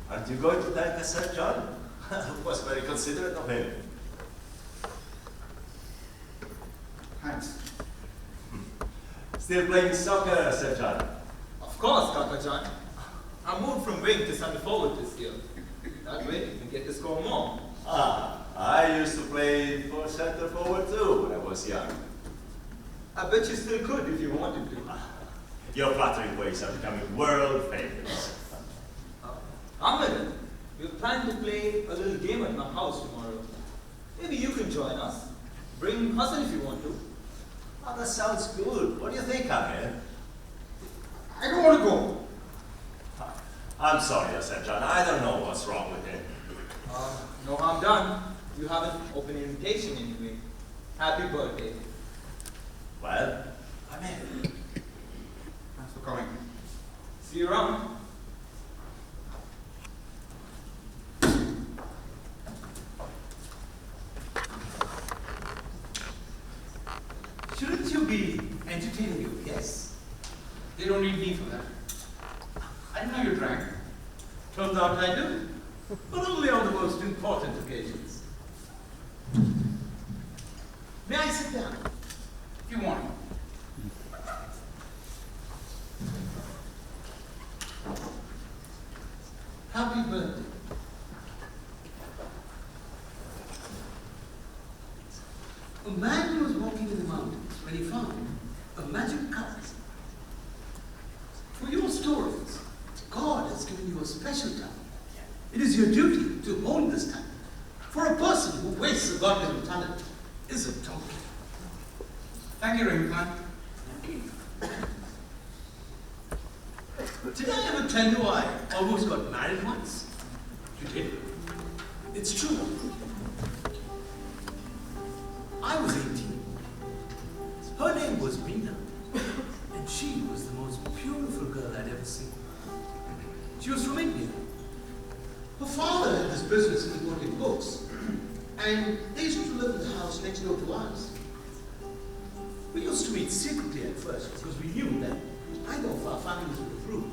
Speaker 5: aren't you going to thank Sir John? It was very considerate of him.
Speaker 2: Thanks.
Speaker 5: Still playing soccer, Sir John?
Speaker 6: Of course, Kakajan. I moved from wing to center forward this year. That way, you can get to score more.
Speaker 5: I used to play for center forward too when I was young.
Speaker 6: I bet you still could if you wanted to.
Speaker 5: Your flattering ways are becoming world famous.
Speaker 6: Ahmed, we're planning to play a little game at my house tomorrow. Maybe you can join us. Bring Hassan if you want to.
Speaker 5: Oh, that sounds good. What do you think, Amir?
Speaker 2: I don't want to go.
Speaker 5: I'm sorry, Sir John. I don't know what's wrong with him.
Speaker 6: No harm done. You have an open invitation anyway. Happy birthday.
Speaker 5: Well, Amir.
Speaker 2: Thanks for coming.
Speaker 6: See you around.
Speaker 7: Shouldn't you be entertaining your guests?
Speaker 2: They don't need me for that. I didn't know you drank.
Speaker 7: Turns out I do, but only on the most important occasions. May I sit down?
Speaker 2: If you want.
Speaker 7: Happy birthday. A man was walking in the mountains when he found a magic cup. For your stories, God has given you a special talent. It is your duty to hold this talent. For a person who wastes a God-given talent is a donkey.
Speaker 2: Thank you, Ring Khan.
Speaker 7: Did I ever tell you I almost got married once? You did. It's true. I was 18. Her name was Meena, and she was the most beautiful girl I'd ever seen. She was from India. Her father had this business in importing books, and they used to live in the house next door to ours. We used to meet secretly at first because we knew that neither of our families would approve.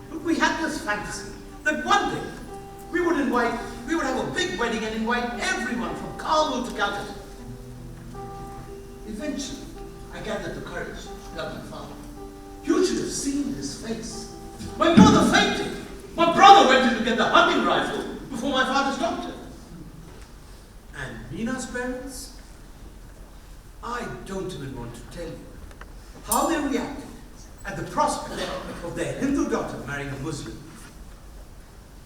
Speaker 7: But we had this fantasy that one day we would have a big wedding and invite everyone from Kabul to Calcutta. Eventually, I gathered the courage to tell my father. You should have seen his face. My mother fainted. My brother went in to get the hunting rifle before my father stopped her. And Meena's parents? I don't even want to tell you how they reacted at the prospect of their Hindu daughter marrying a Muslim.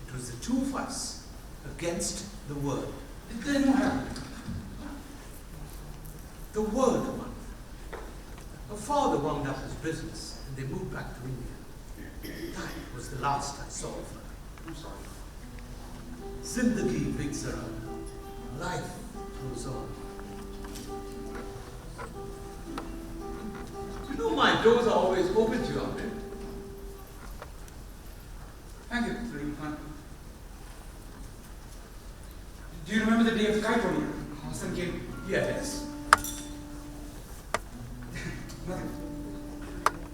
Speaker 7: It was the two of us against the world.
Speaker 2: It didn't happen.
Speaker 7: The world won. Her father wound up his business and they moved back to India. That was the last I saw of her.
Speaker 2: I'm sorry.
Speaker 7: Zindagi bigs around. Life goes on.
Speaker 2: doors are always open to you, aren't they? Thank you, Salim Khan. Do you remember the day of Kite Runner? Hassan came.
Speaker 6: Yes.
Speaker 2: Nothing.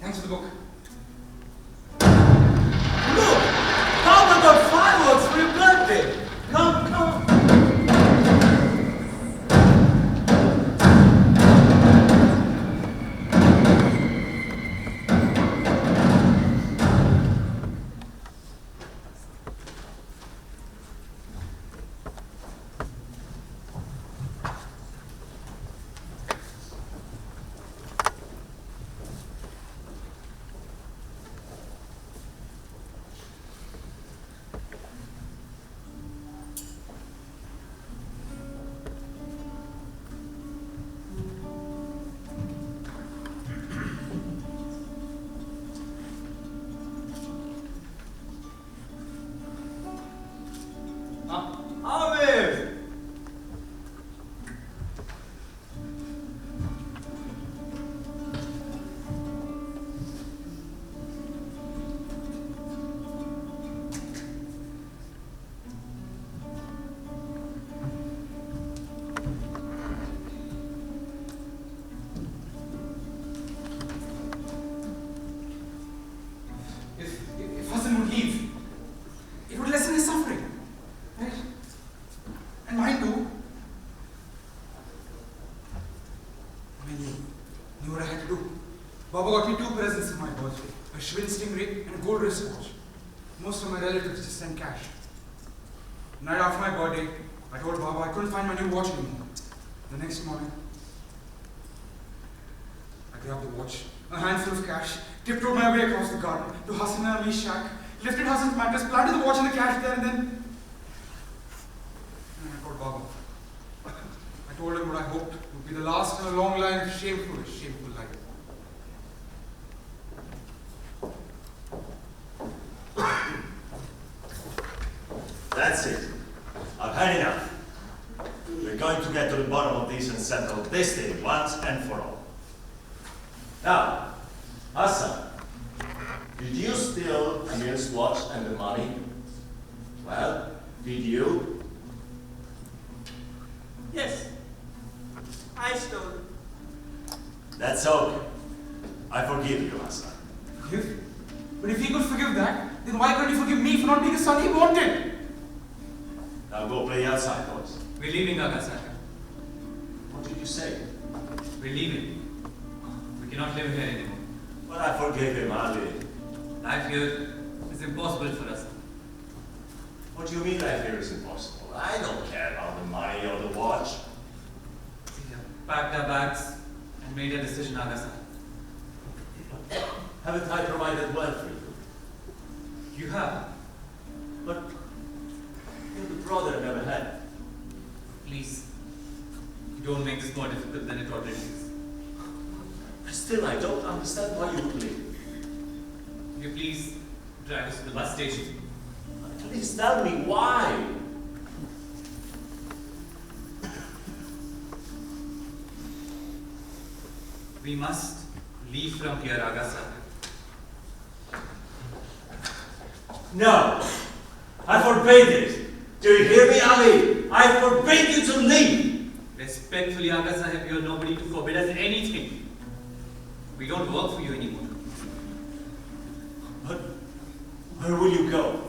Speaker 2: Thanks for the book.
Speaker 6: Look! Papa got fireworks for your birthday! Come, come! Amir!
Speaker 2: If Hassan would leave, it would lessen his suffering. Right? And mine too. I knew what I had to do. Baba got me 2 presents for my birthday. A Schwinn Stingray and a gold wristwatch. Most of my relatives just sent cash. The night after my birthday, I told Baba I couldn't find my new watch anymore. The next morning, I grabbed the watch, a handful of cash, tiptoed my way across the garden to Hassan and Ali's shack, lifted Hassan's mattress, planted the watch and the cash there, and then I told Baba. I told him what I hoped would be the last in a long line of shameful life.
Speaker 5: That's it. I've had enough. We're going to get to the bottom of this and settle this thing once and for all. Now, Hassan, did you steal Amir's watch and the money? Well, did you?
Speaker 3: Yes, I stole it.
Speaker 5: That's okay. I forgive you, Hassan.
Speaker 2: Forgive? But if he could forgive that, then why couldn't he forgive me for not being the son he wanted?
Speaker 5: Now go play outside, boys.
Speaker 4: We're leaving, Agasaka.
Speaker 5: What did you say?
Speaker 4: We're leaving. We cannot live here anymore.
Speaker 5: Well, I forgave him, Ali.
Speaker 4: Life here is impossible for us.
Speaker 5: What do you mean life here is impossible? I don't care about the money or the watch.
Speaker 4: We have packed our bags and made a decision, Agasaka.
Speaker 5: Haven't I provided well for you?
Speaker 4: You have.
Speaker 5: But you're the brother I never had.
Speaker 4: Please, don't make this more difficult than it already is.
Speaker 5: Still, I don't understand why you would leave.
Speaker 4: Will you please drive us to the bus station?
Speaker 5: Please tell me why.
Speaker 4: We must leave from here, Agasaka.
Speaker 5: No, I forbid it. Do you hear me, Ali? I forbid you to leave.
Speaker 4: Respectfully, Agasaka, you are nobody to forbid us anything. We don't work for you anymore.
Speaker 5: But where will you go?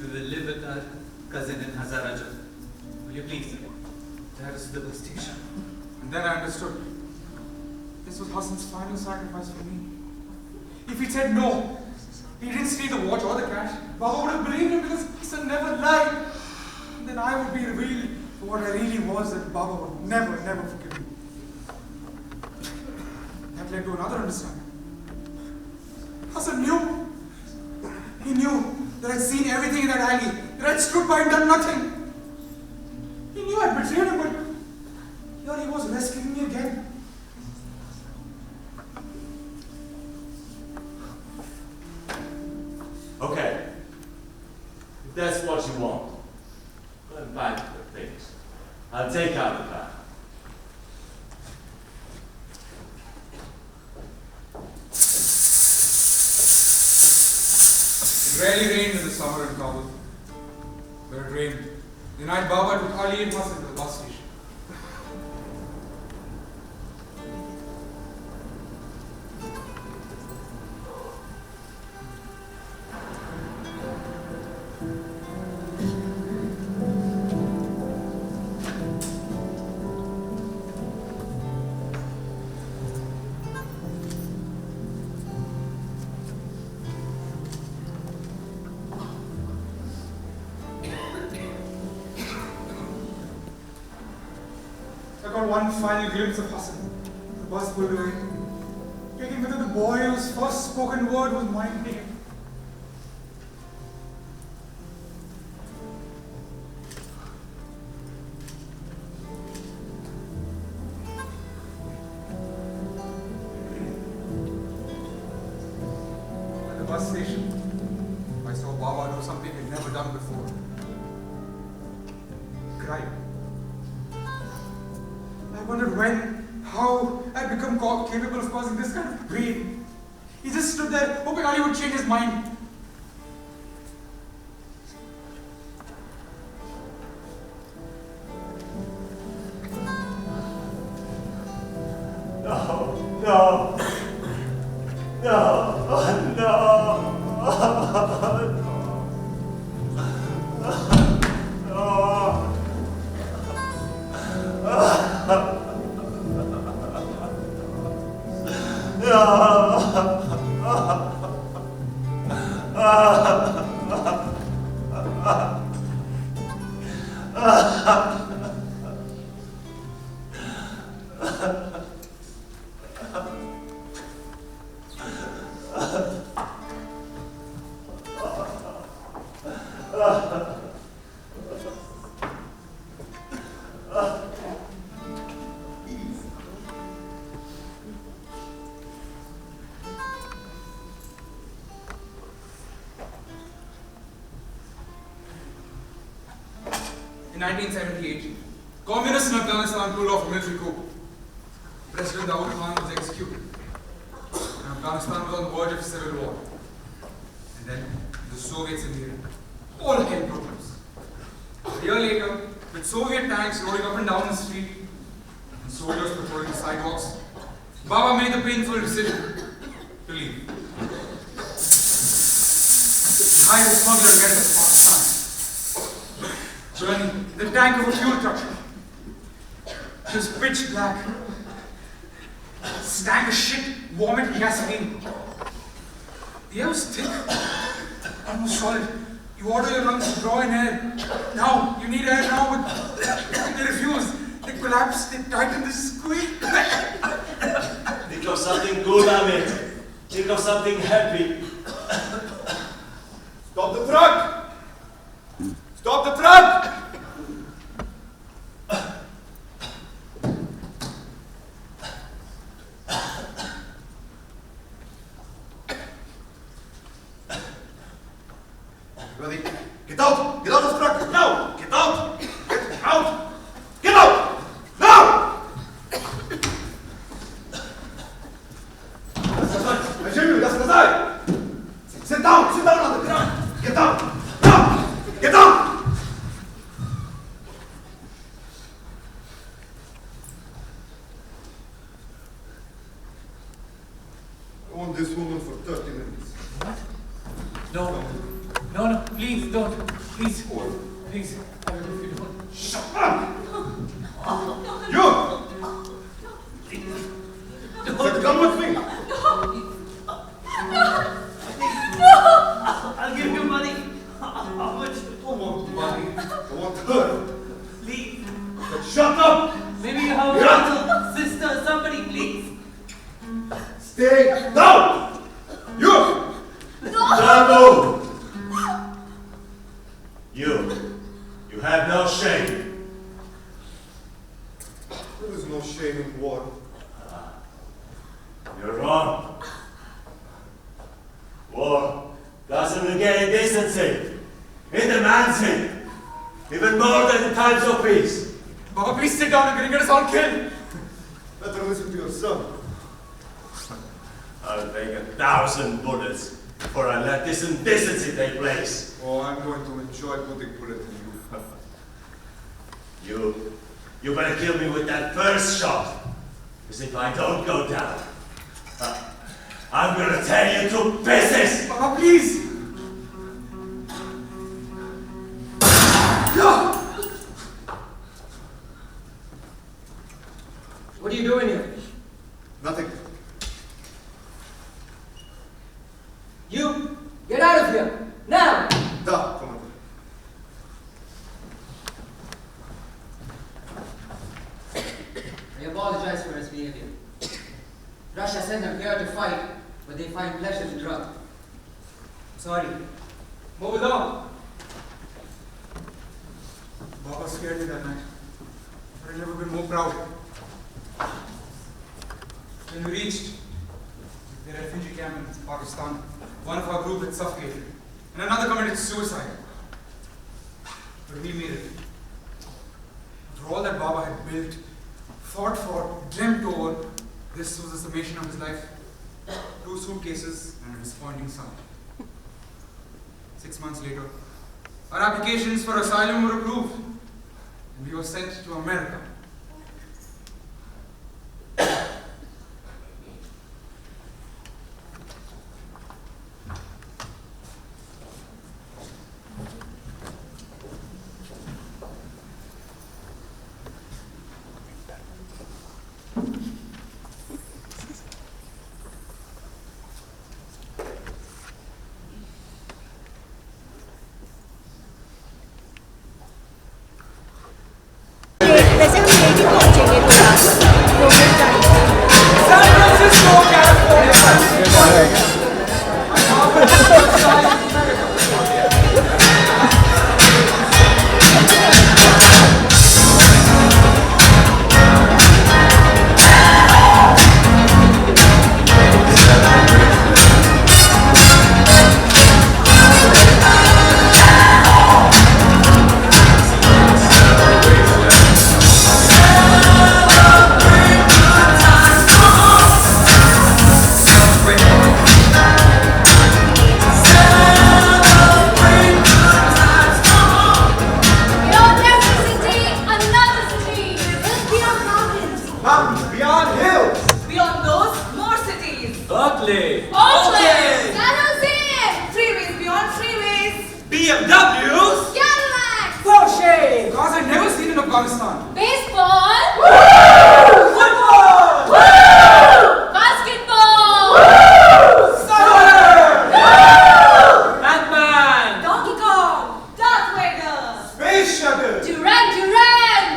Speaker 4: We will live with our cousin in Hazaraja. Will you please drive us to the bus station?
Speaker 2: And then I understood. This was Hassan's final sacrifice for me. If he'd said no, he didn't steal the watch or the cash, Baba would have believed him because Hassan never lied. And then I would be revealed for what I really was, and Baba would never forgive me. That led to another understanding. Hassan knew. He knew that I'd seen everything in that alley, that I'd stood by and done nothing. He knew I'd betrayed him, but here he was rescuing me again.
Speaker 5: Okay. If that's what you want, go and pack the things. I'll take out the car.
Speaker 2: rarely rained in the summer in Kabul. But it rained. The night Baba took Ali and Hassan to the bus station. I got one final glimpse of Hassan. The bus pulled away, taking with it the boy whose first spoken word was my name. At the bus station, I saw Baba do something he'd never done before. Cry. I wondered when, how I'd become capable of causing this kind of pain. He just stood there, hoping Ali would change his mind. In 1978, communists in Afghanistan pulled off a military coup. President Dawood Khan was executed. And Afghanistan was on the verge of a civil war. And then the Soviets invaded. All hell broke loose. A year later, with Soviet tanks rolling up and down the street and soldiers patrolling the sidewalks, Baba made the painful decision to leave. Hire a smuggler to get us to Pakistan. Journey in the tank of a fuel truck. It was pitch black. Stank of shit, vomit, gasoline. The air was thick, almost solid. You order your lungs to draw in air. Now, you need air now, but they refuse. They collapse, they tighten, they squeeze.
Speaker 5: Think of something good, Amit. Think of something happy.
Speaker 10: Stop the truck! Stop the truck! Everybody, get out! Get out of the truck! Now! Get out! Get out! Get out! Now! I tell you, that's the Sit down! Sit down on the ground! Get out! Now! Get out! I want this woman for 30 minutes.
Speaker 4: What? No. No, no, please don't. Please. Please. I will if you don't.
Speaker 10: Shut up! You!
Speaker 4: Don't.
Speaker 10: Come with me!
Speaker 3: I'll give you money. How much?
Speaker 10: I want money. I want her.
Speaker 3: Please.
Speaker 10: But shut up!
Speaker 3: Maybe you have a
Speaker 10: Yeah.
Speaker 3: little sister, somebody, please.
Speaker 10: Stay down! You!
Speaker 5: Don't move! You have no shame.
Speaker 10: There is no shame in war.
Speaker 5: You're wrong. War doesn't negate decency. It demands it. Even more than in times of peace.
Speaker 2: Baba, please sit down. You're going to get us all killed.
Speaker 10: Better listen to your son.
Speaker 5: I'll take 1,000 bullets before I let this indecency take place.
Speaker 2: Oh, I'm going to enjoy putting bullet in you.
Speaker 5: You better kill me with that first shot. Because if I don't go down, I'm gonna tear you to pieces!
Speaker 2: Papa, please! No!
Speaker 4: What are you doing here?
Speaker 2: Nothing.
Speaker 4: You, get out of here, now!
Speaker 2: Da, Commander.
Speaker 4: I apologize for his behavior. Russia sent them here to fight, but they find pleasure to drug. Sorry. Move along.
Speaker 2: Baba scared me that night. I've never been more proud. When we reached the refugee camp in Pakistan, one of our group had suffocated, and another committed suicide. But we made it. After all that Baba had built, fought for, dreamt over, this was the summation of his life. 2 suitcases and a disappointing son. 6 months later, our applications for asylum were approved, and we were sent to America.
Speaker 11: वैसे हम लेके पहुंचेंगे
Speaker 2: BMWs?
Speaker 9: Cadillacs!
Speaker 2: Porsche! Cars I'd never seen in Afghanistan.
Speaker 9: Baseball!
Speaker 2: Football!
Speaker 9: Basketball!
Speaker 2: Soccer!
Speaker 3: Batman!
Speaker 9: Donkey Kong! Darth Vader!
Speaker 2: Space shuttle!
Speaker 9: Duran!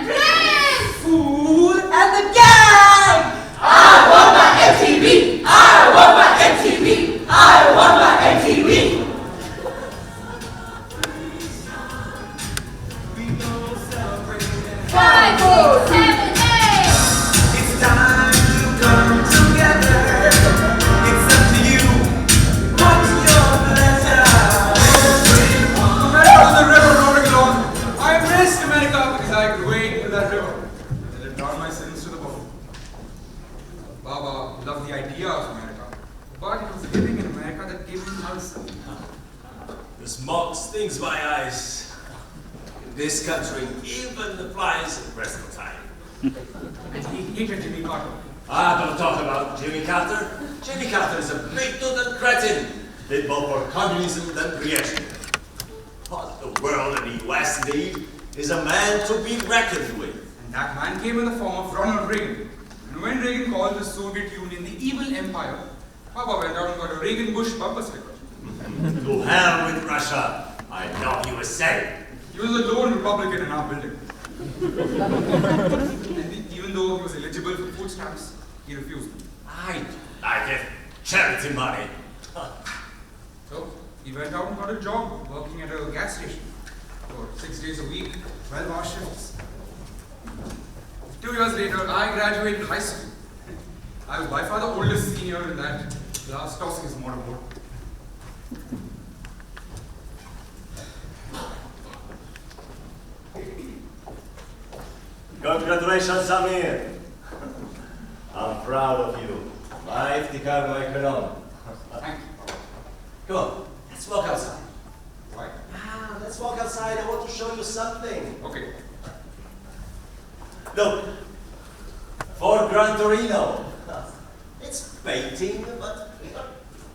Speaker 9: Prince!
Speaker 3: Fool and the gang!
Speaker 9: I want my MTV! I want my MTV! I want my MTV! 5, 6, 7, 8!
Speaker 3: It's time to come together. It's up to you. What's your pleasure?
Speaker 2: America on the river rolling along. I missed America because I could wade into that river. I let down my sins to the bottom. Baba loved the idea of America, but it was living in America that gave him ulcer.
Speaker 5: The smoke stings my eyes. In this country, even the flies rest of time.
Speaker 2: And he hated Jimmy Carter.
Speaker 5: Don't talk about Jimmy Carter. Jimmy Carter is a big-toothed cretin. Did more for communism than creation. What the world and the West need is a man to be reckoned with.
Speaker 2: And that man came in the form of Ronald Reagan. And when Reagan called the Soviet Union the evil empire, Papa went out and got a Reagan-Bush bumper sticker.
Speaker 5: To hell with Russia. I love USA.
Speaker 2: He was a lone Republican in our building. And even though he was eligible for food stamps, he refused them.
Speaker 5: I get charity money.
Speaker 2: So he went out and got a job working at a gas station for 6 days a week, 12-hour shifts. 2 years later, I graduated high school. I was by far the oldest senior in that last Toskis motorboat.
Speaker 5: Congratulations, Samir. I'm proud of you. My iftikhar, my karam.
Speaker 2: Thank you.
Speaker 5: Come on, let's walk outside.
Speaker 2: Why?
Speaker 5: Ah, let's walk outside. I want to show you something.
Speaker 2: Okay.
Speaker 5: Look, Ford Gran Torino. It's painting, but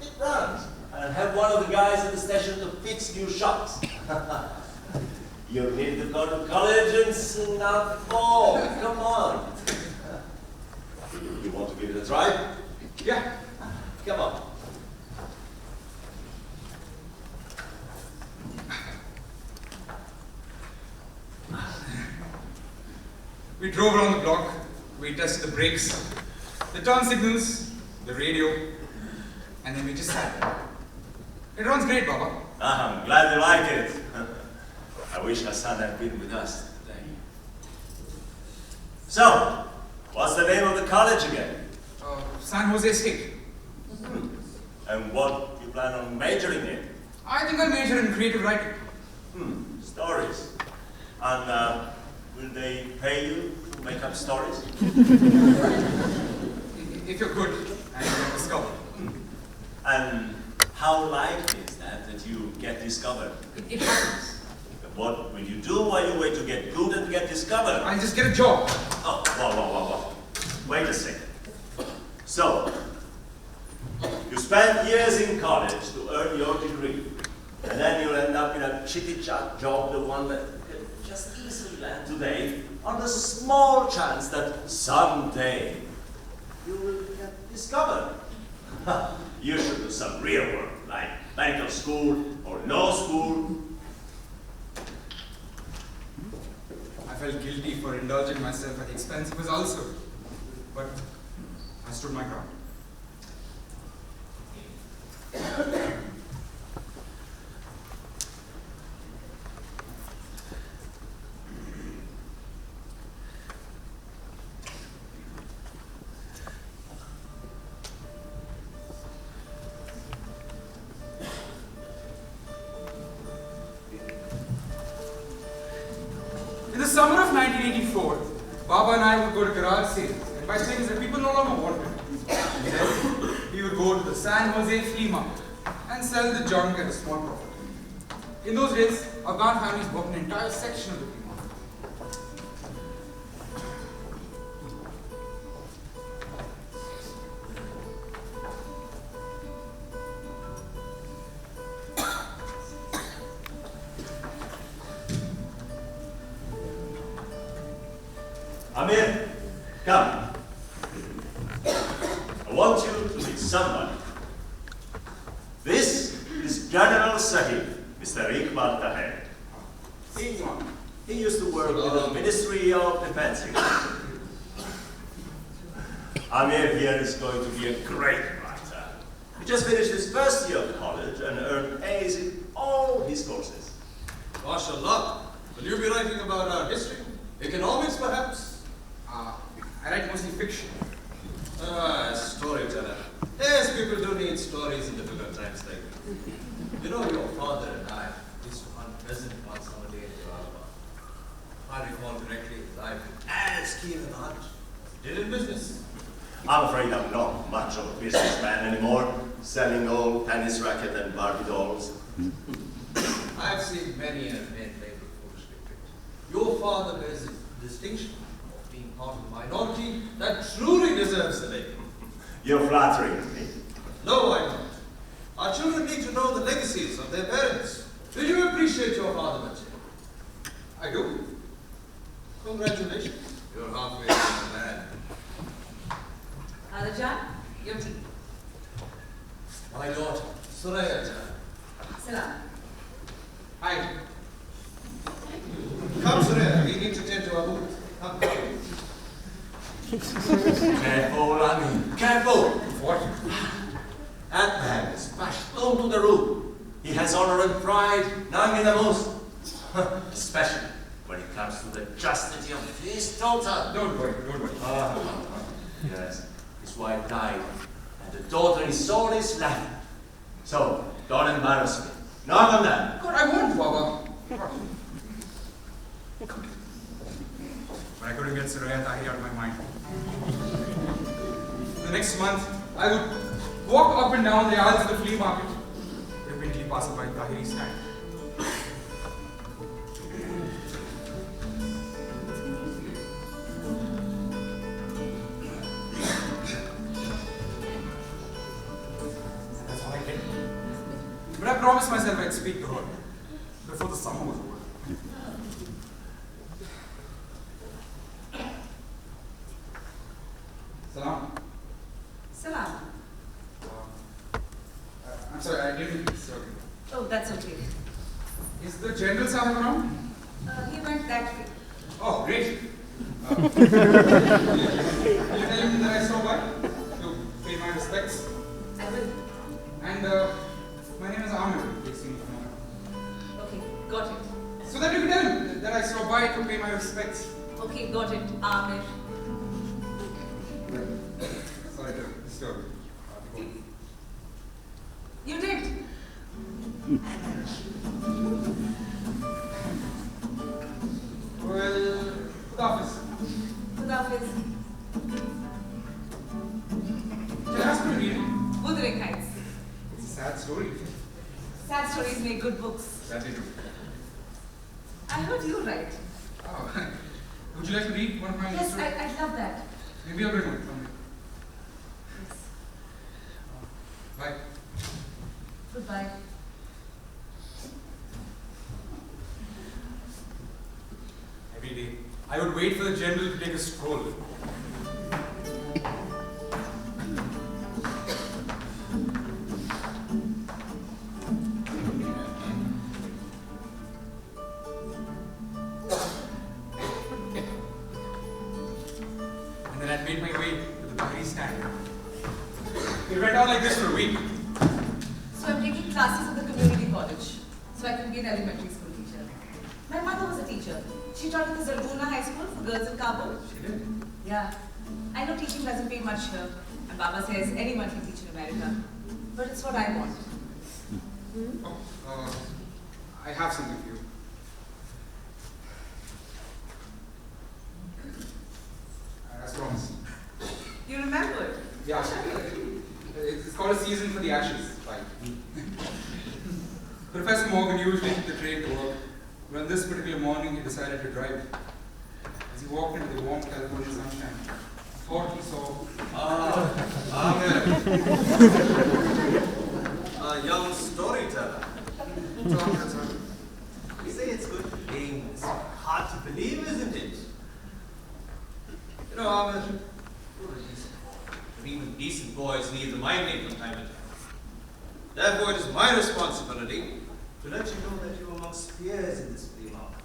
Speaker 5: it runs. And I have one of the guys at the station to fix new shocks. You need to go to college and not fall. Come on. You want to give it a try?
Speaker 2: Yeah.
Speaker 5: Come on.
Speaker 2: We drove around the block, we tested the brakes, the turn signals, the radio, and then we just sat there. It runs great, Baba.
Speaker 5: I'm glad you like it. I wish Hassan had been with us today. So, what's the name of the college again?
Speaker 2: San Jose State.
Speaker 5: And what you plan on majoring in?
Speaker 2: I think I'll major in creative writing.
Speaker 5: Stories. And will they pay you to make up stories?
Speaker 2: If you're good and you get discovered.
Speaker 5: And how likely is that you get discovered?
Speaker 2: It happens.
Speaker 5: What will you do while you wait to get good and get discovered?
Speaker 2: I'll just get a job.
Speaker 5: Oh, whoa. Wait a second. So, you spent years in college to earn your degree, and then you'll end up in a chitty-chat job, the one that you can just easily land today, on the small chance that someday you will get discovered. You should do some real work, like medical school or law school.
Speaker 2: I felt guilty for indulging myself at the expense of his ulcer, but I stood my ground. In the summer of 1984, Baba and I would go to garage sales and buy things that people no longer wanted. And then we would go to the San Jose flea market and sell the junk at a small profit. In those days, Afghan families bought an entire section of the flea market.
Speaker 5: Amir, come. I want you to meet somebody. This is General Sahib, Mr. Iqbal Taher. He used to work with the Ministry of Defense. Amir here is going to be a great writer. He just finished his first year of college and earned A's in all his courses.
Speaker 8: MashaAllah. Will you be writing about our history? Economics, perhaps?
Speaker 2: I write mostly fiction.
Speaker 8: Storyteller. Yes, people do need stories in difficult times like this. You know, your father and I used to hunt pheasant once on a day in Jalabad. I recall directly his life as keen in the hunt. Did in business.
Speaker 5: I'm afraid I'm not much of a businessman anymore, selling old tennis racket and Barbie dolls.
Speaker 8: I've seen many a man play with foolishly tricked. Your father bears the distinction of being part of a minority that truly deserves a name.
Speaker 5: You're flattering me.
Speaker 8: No, I don't. Our children need to know the legacies of their parents. Do you appreciate your father much?
Speaker 2: I do.
Speaker 8: Congratulations. You're halfway to the man.
Speaker 1: Alajan, your tea.
Speaker 8: My daughter, Suraya Jan.
Speaker 1: Salam.
Speaker 2: Hi.
Speaker 8: Come, Suraya. We need to tend to our booth. Come.
Speaker 5: Careful, Ami. Careful!
Speaker 2: What?
Speaker 5: That man is bashed onto the roof. He has honor and pride, none in the most. Especially when it comes to the chastity of his daughter.
Speaker 2: Don't worry, don't worry.
Speaker 5: Yes, his wife died, and the daughter is all his left. So, don't embarrass me. Not on that.
Speaker 2: God, I won't, Baba. But I couldn't get Suraya Tahir out of my mind. The next month, I would walk up and down the aisles of the flea market, passerby Tahiri stand. That's all I did. But I promised myself I'd speak to her before the summer was over. Salam.
Speaker 1: Salam.
Speaker 2: I'm sorry, I didn't disturb you.
Speaker 1: Oh, that's okay.
Speaker 2: Is the General Sahib around?
Speaker 1: He went that way.
Speaker 2: Oh, great. Will you tell him that I saw by to pay my respects?
Speaker 1: I will.
Speaker 2: And my name is Amir.
Speaker 1: Okay, got it.
Speaker 2: So that you can tell him that I saw by to pay my respects.
Speaker 1: Okay, got it. Amir.
Speaker 2: Sorry to disturb you.
Speaker 1: You did.
Speaker 2: Well, Khudafis.
Speaker 1: Khudafis.
Speaker 2: Can I ask you to read it?
Speaker 1: Wuthering Heights.
Speaker 2: It's a sad story.
Speaker 1: Sad stories make good books.
Speaker 2: That they do.
Speaker 1: I heard you write.
Speaker 2: Oh, would you like to read one of my
Speaker 1: Yes,
Speaker 2: stories?
Speaker 1: I love that.
Speaker 2: Maybe I'll bring one from you.
Speaker 1: Yes.
Speaker 2: Bye.
Speaker 1: Goodbye.
Speaker 2: Every day, I would wait for the general to take a stroll. And then I'd made my way to the Bahari stand. It went on like this for a week.
Speaker 1: So I'm taking classes at the community college, so I can be an elementary school teacher. My mother was a teacher. She taught at the Zarguna High School for girls in Kabul.
Speaker 2: She did.
Speaker 1: Yeah. I know teaching doesn't pay much here, and Baba says anyone can teach in America. But it's what I want.
Speaker 2: Oh, I have something for you. As promised.
Speaker 1: You remembered?
Speaker 2: Yeah. It's called A Season for the Ashes. Right. Professor Morgan usually took the train to work. But on this particular morning, he decided to drive. As he walked into the warm California sunshine, he thought he saw
Speaker 10: Amen. A young storyteller. You say it's good game. It's hard to believe, isn't it? You know, Ahmed, even decent boys need reminding from time to time. Therefore, it is my responsibility to let you know that you're amongst peers in this flea market.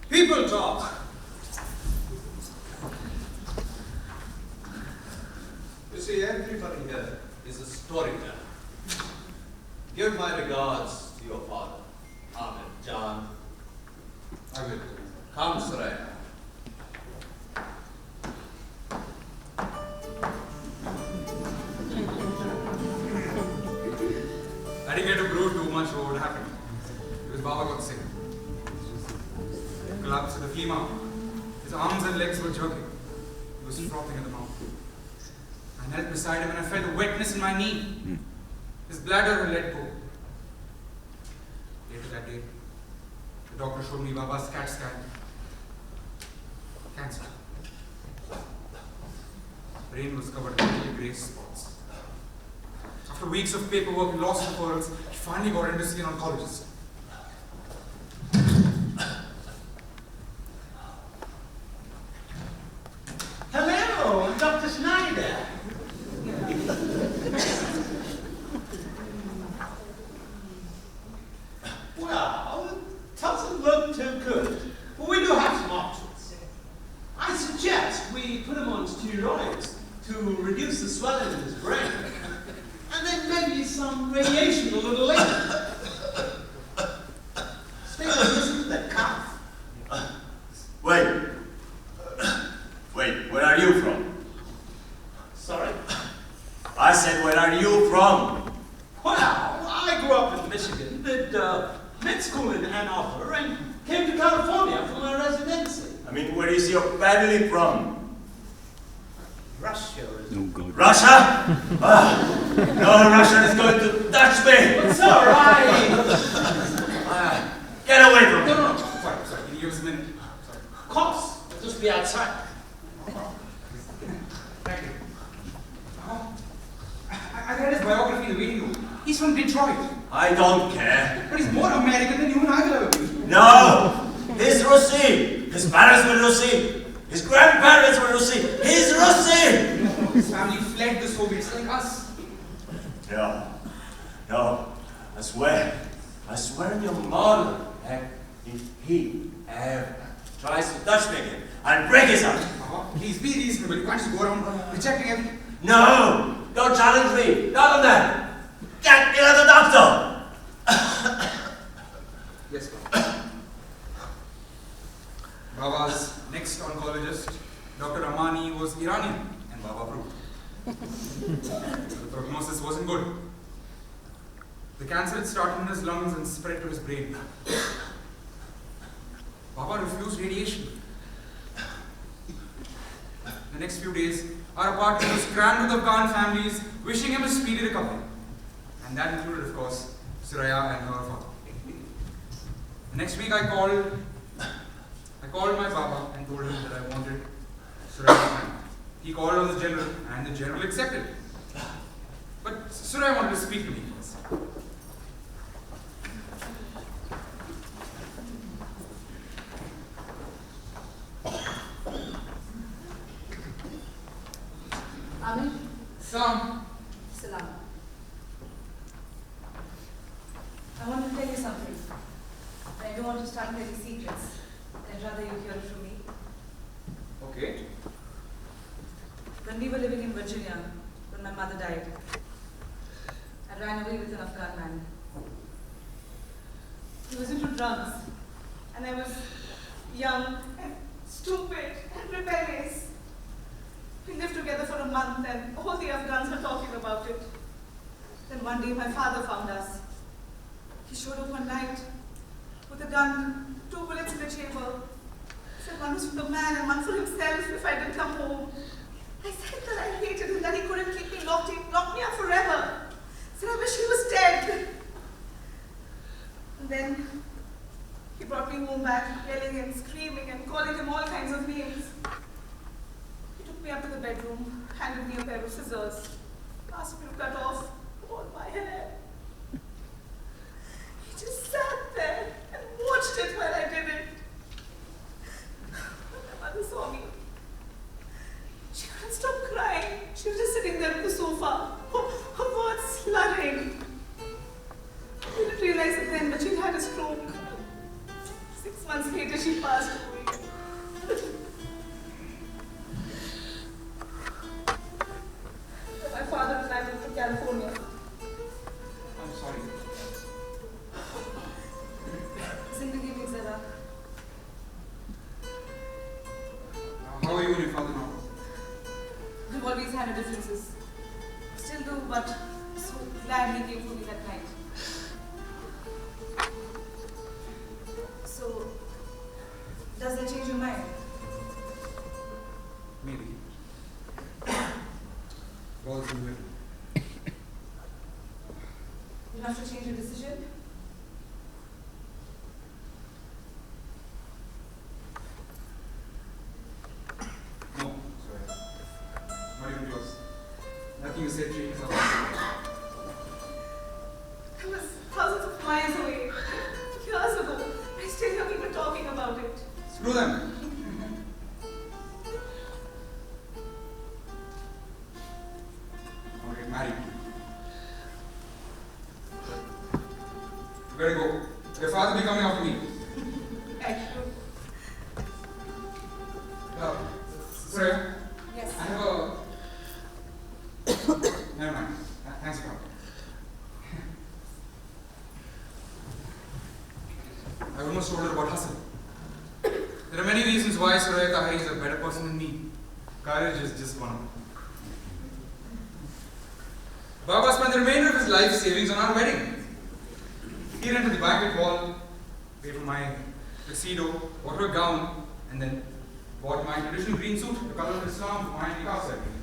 Speaker 10: People talk. You see, everybody here is a storyteller. Give my regards to your father, Ahmed Jan.
Speaker 2: I will.
Speaker 10: Come, Suraya.
Speaker 2: I didn't get to brood too much over what happened. Because Baba got sick. Collapsed at the flea market. His arms and legs were jerking. He was frothing at the mouth. I knelt beside him and I felt a wetness in my knee. His bladder had let go. Later that day, the doctor showed me Baba's CAT scan. Cancer. Brain was covered in grey spots. After weeks of paperwork and lost referrals, he finally got in to see an oncologist.
Speaker 7: Hello, Dr. Schneider. Well, it doesn't look too good, but we do have some options. I suggest we put him on steroids to reduce the swelling in his brain, and then maybe some radiation a little later. Stay and listen to that cough.
Speaker 5: Wait. Wait, where are you from?
Speaker 7: Sorry?
Speaker 5: I said, where are you from?
Speaker 7: Well, I grew up in Michigan, did med school in Ann Arbor, and came to California for my residency.
Speaker 5: I mean, where is your family from?
Speaker 7: Russia is...
Speaker 5: Russia? Ah, no Russian is going to touch me!
Speaker 2: It's alright!
Speaker 5: Get away from me!
Speaker 2: No. Sorry. Can you give us a minute? Sorry.
Speaker 6: Cops! Just be outside.
Speaker 2: Thank you. I read his biography in the waiting room. He's from Detroit.
Speaker 5: I don't care.
Speaker 2: But he's more American than you and I will ever be.
Speaker 5: No! He's Russi! His parents were Russi! His grandparents were Russi! He's Russi!
Speaker 2: His family fled the Soviets like us.
Speaker 5: No. I swear on your mother that if he ever tries to touch me again, I'll break his arm.
Speaker 2: Please be reasonable. You can't just go around rejecting everything.
Speaker 5: No! Don't challenge me! Not on that! Get me to the doctor!
Speaker 2: Yes, Baba's next oncologist, Dr. Amani, was Iranian, and Baba proved. The prognosis wasn't good. The cancer had started in his lungs and spread to his brain. Baba refused radiation. The next few days, our apartment was crammed with Afghan families wishing him a speedy recovery. And that included, of course, Suraya and her father. The next week I called my Baba and told him that I wanted Suraya back. He called on the general and the general accepted. But Suraya wanted to speak to me first.
Speaker 1: Amir?
Speaker 2: Salam.
Speaker 1: Salam. I want to tell you something. But I don't want to start telling secrets. I'd rather you hear it from me.
Speaker 2: Okay.
Speaker 1: When we were living in Virginia, when my mother died, I ran away with an Afghan man. He was into drugs, and I was young and stupid and rebellious. We lived together for a month, and all the Afghans were talking about it. Then one day my father found us. He showed up one night with a gun, 2 bullets in the chamber. Said one was for the man and one for himself if I didn't come home. I said that I hated him, that he couldn't keep me locked me up forever. Said I wish he was dead. And then he brought me home back, yelling and screaming and calling him all kinds of names. He took me up to the bedroom, handed me a pair of scissors, asked me to cut off all my hair. He just sat there and watched it while I did it. When my mother saw me, she couldn't stop crying. She was just sitting there on the sofa, her words slurring. I didn't realize it then, but she'd had a stroke. 6 months later, she passed away. My father and I moved to California.
Speaker 2: I'm sorry.
Speaker 1: Zindagi mein zara.
Speaker 2: How are you and your father now?
Speaker 1: We've always had our differences. Still do, but so glad he came for me that night. So, does that change your mind?
Speaker 2: Maybe. Balls in the wind.
Speaker 1: You have to change your decision?
Speaker 2: No, sorry. Not even close. Nothing you said changes our
Speaker 1: I was thousands of miles away. Years ago. I still hear people talking about it.
Speaker 2: Screw them. I'll get married. You better go. Your father will be coming after me.
Speaker 1: Thank you.
Speaker 2: Sorry.
Speaker 1: Yes.
Speaker 2: I have a... Never mind. Thanks for coming. I almost told her about hustle. There are many reasons why Suraya Tahiri is a better person than me. Courage is just one of them. Baba spent the remainder of his life savings on our wedding. He rented the banquet hall, paid for my tuxedo, bought her a gown, and then bought my traditional green suit, the color of Islam, for my nikah ceremony.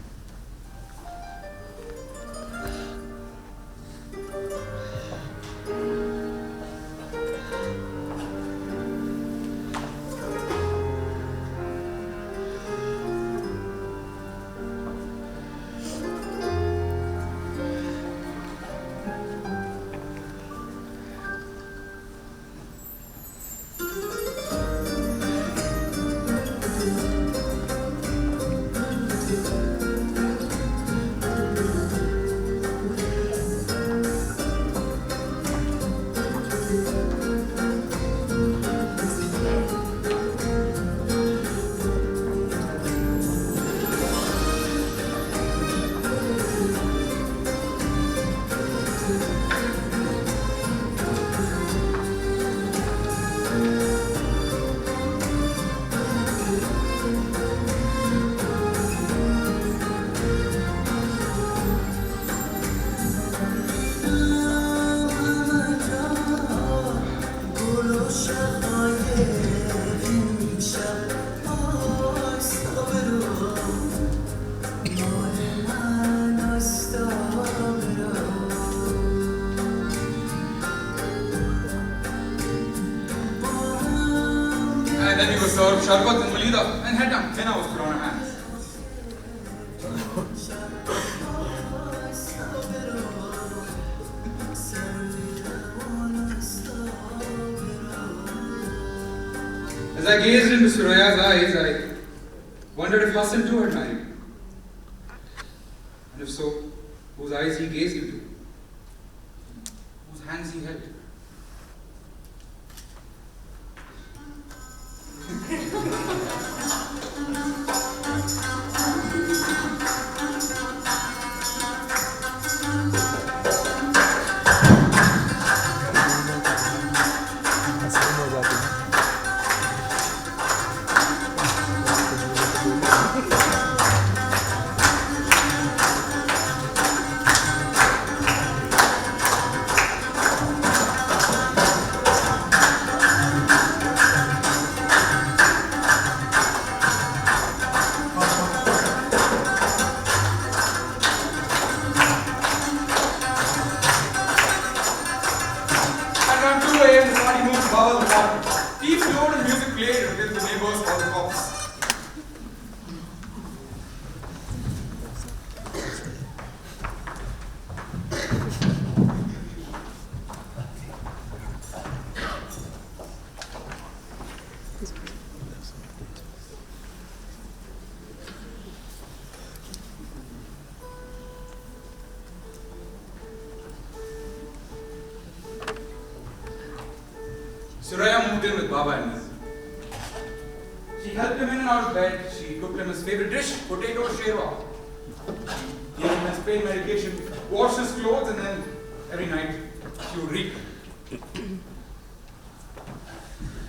Speaker 2: served sharbat and malida and henna was put on her hands. As I gazed into Suraya's eyes, I wondered if Hassan too had married. And if so, whose eyes he gazed into, whose hands he held. Suraya moved in with Baba and me. She helped him in and out of bed. She cooked him his favorite dish, potato sherwa. She gave him his pain medication, washed his clothes, and then every night she would read.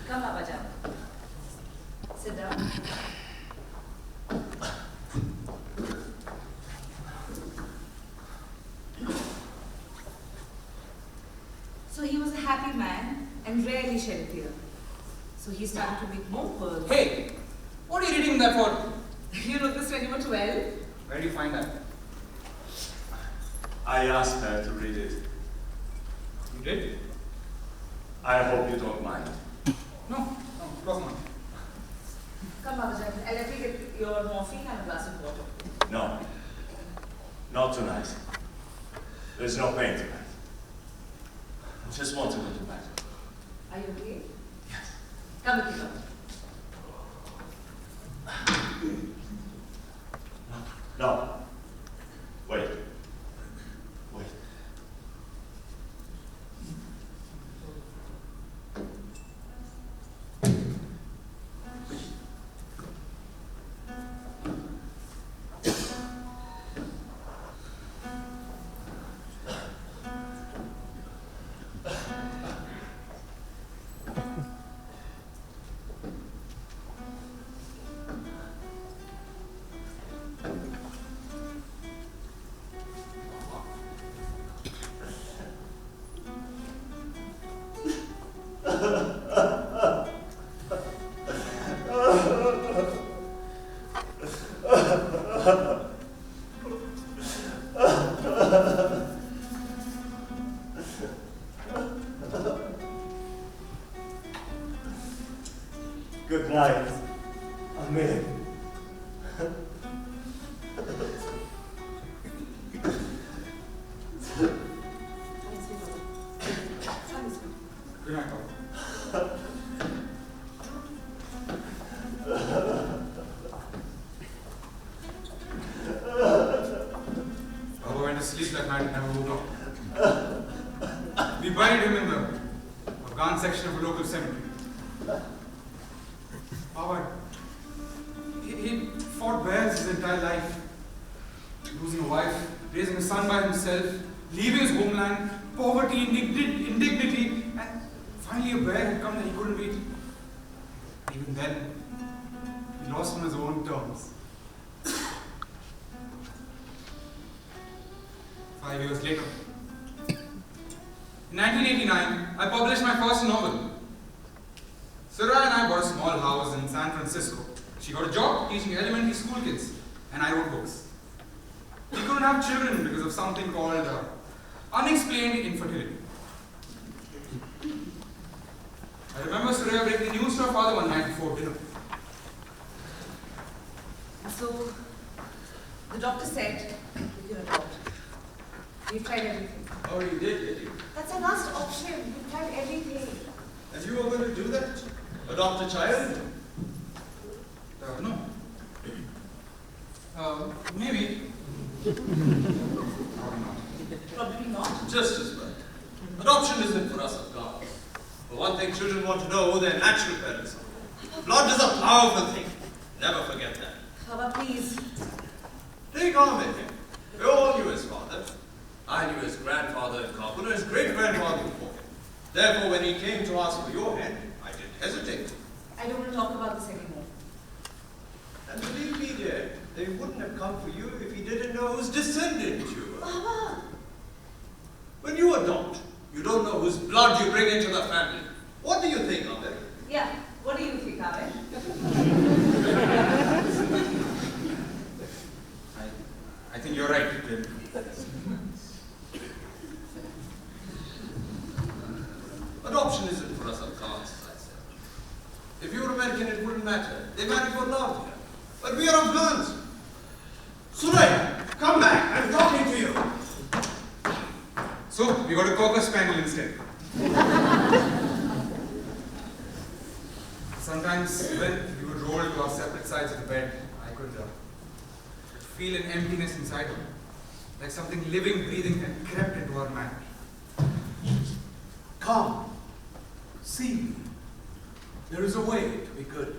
Speaker 1: Come, Babajan. Sit down. So he was a happy man and rarely shed a tear. So he started to make more pearls.
Speaker 2: Hey, what are you reading that for?
Speaker 1: You wrote this when you were 12?
Speaker 2: Where did you find that?
Speaker 5: I asked her to read it.
Speaker 2: You did?
Speaker 5: I hope you don't mind.
Speaker 2: No, of course not.
Speaker 1: Come, Babajan, I'll let you get your morphine and a glass of water.
Speaker 5: No. Not tonight. There's no pain tonight. I just want to go to bed.
Speaker 1: Are you okay?
Speaker 5: Yes.
Speaker 1: Come with me, Babajan.
Speaker 5: No. Wait. Wait. Good night, Amen.
Speaker 2: Good night, Baba. Baba went to sleep that night and never woke up. We buried him in the Afghan section of a local cemetery. Baba, he fought bears his entire life. Losing a wife, raising a son by himself, leaving his homeland, poverty, indignity, and finally a bear had come that he couldn't beat. Even then, he lost on his own terms. 5 years later, in 1989, I published my first novel. Suraya and I bought a small house in San Francisco. She got a job teaching elementary school kids, and I wrote books. We couldn't have children because of something called unexplained infertility. I remember Suraya breaking the news to her father one night before dinner.
Speaker 1: So, the doctor said, you're a doctor. We've tried everything.
Speaker 10: Oh, you did you?
Speaker 1: That's our last option. We've tried everything.
Speaker 10: And you were going to do that? Adopt a child?
Speaker 2: No. Maybe.
Speaker 1: Probably not.
Speaker 10: Just as well. Adoption isn't for us Afghans. For one thing, children want to know who their natural parents are. Blood is a powerful thing. Never forget that.
Speaker 1: Baba, please.
Speaker 10: Take Ahmed here. We all knew his father. I knew his grandfather in Kabul and his great-grandfather before him. Therefore, when he came to ask for your hand, I didn't hesitate.
Speaker 1: I don't want to talk about this anymore.
Speaker 10: And believe me, dear, they wouldn't have come for you if he didn't know whose descendant you were.
Speaker 1: Baba!
Speaker 10: When you adopt, you don't know whose blood you bring into the family. What do you think of it?
Speaker 1: Yeah, what do you think, Ahmed?
Speaker 2: I think you're right, Tim.
Speaker 10: Adoption isn't for us Afghans, as I said. If you were American, it wouldn't matter. They marry for love here. But we are Afghans. Suraya, come back. I'm talking to you.
Speaker 2: So, we got a cocker spaniel instead. Sometimes when we would roll to our separate sides of the bed, I could feel an emptiness inside me. Like something living, breathing had crept into our mind.
Speaker 7: Come, see me. There is a way to be good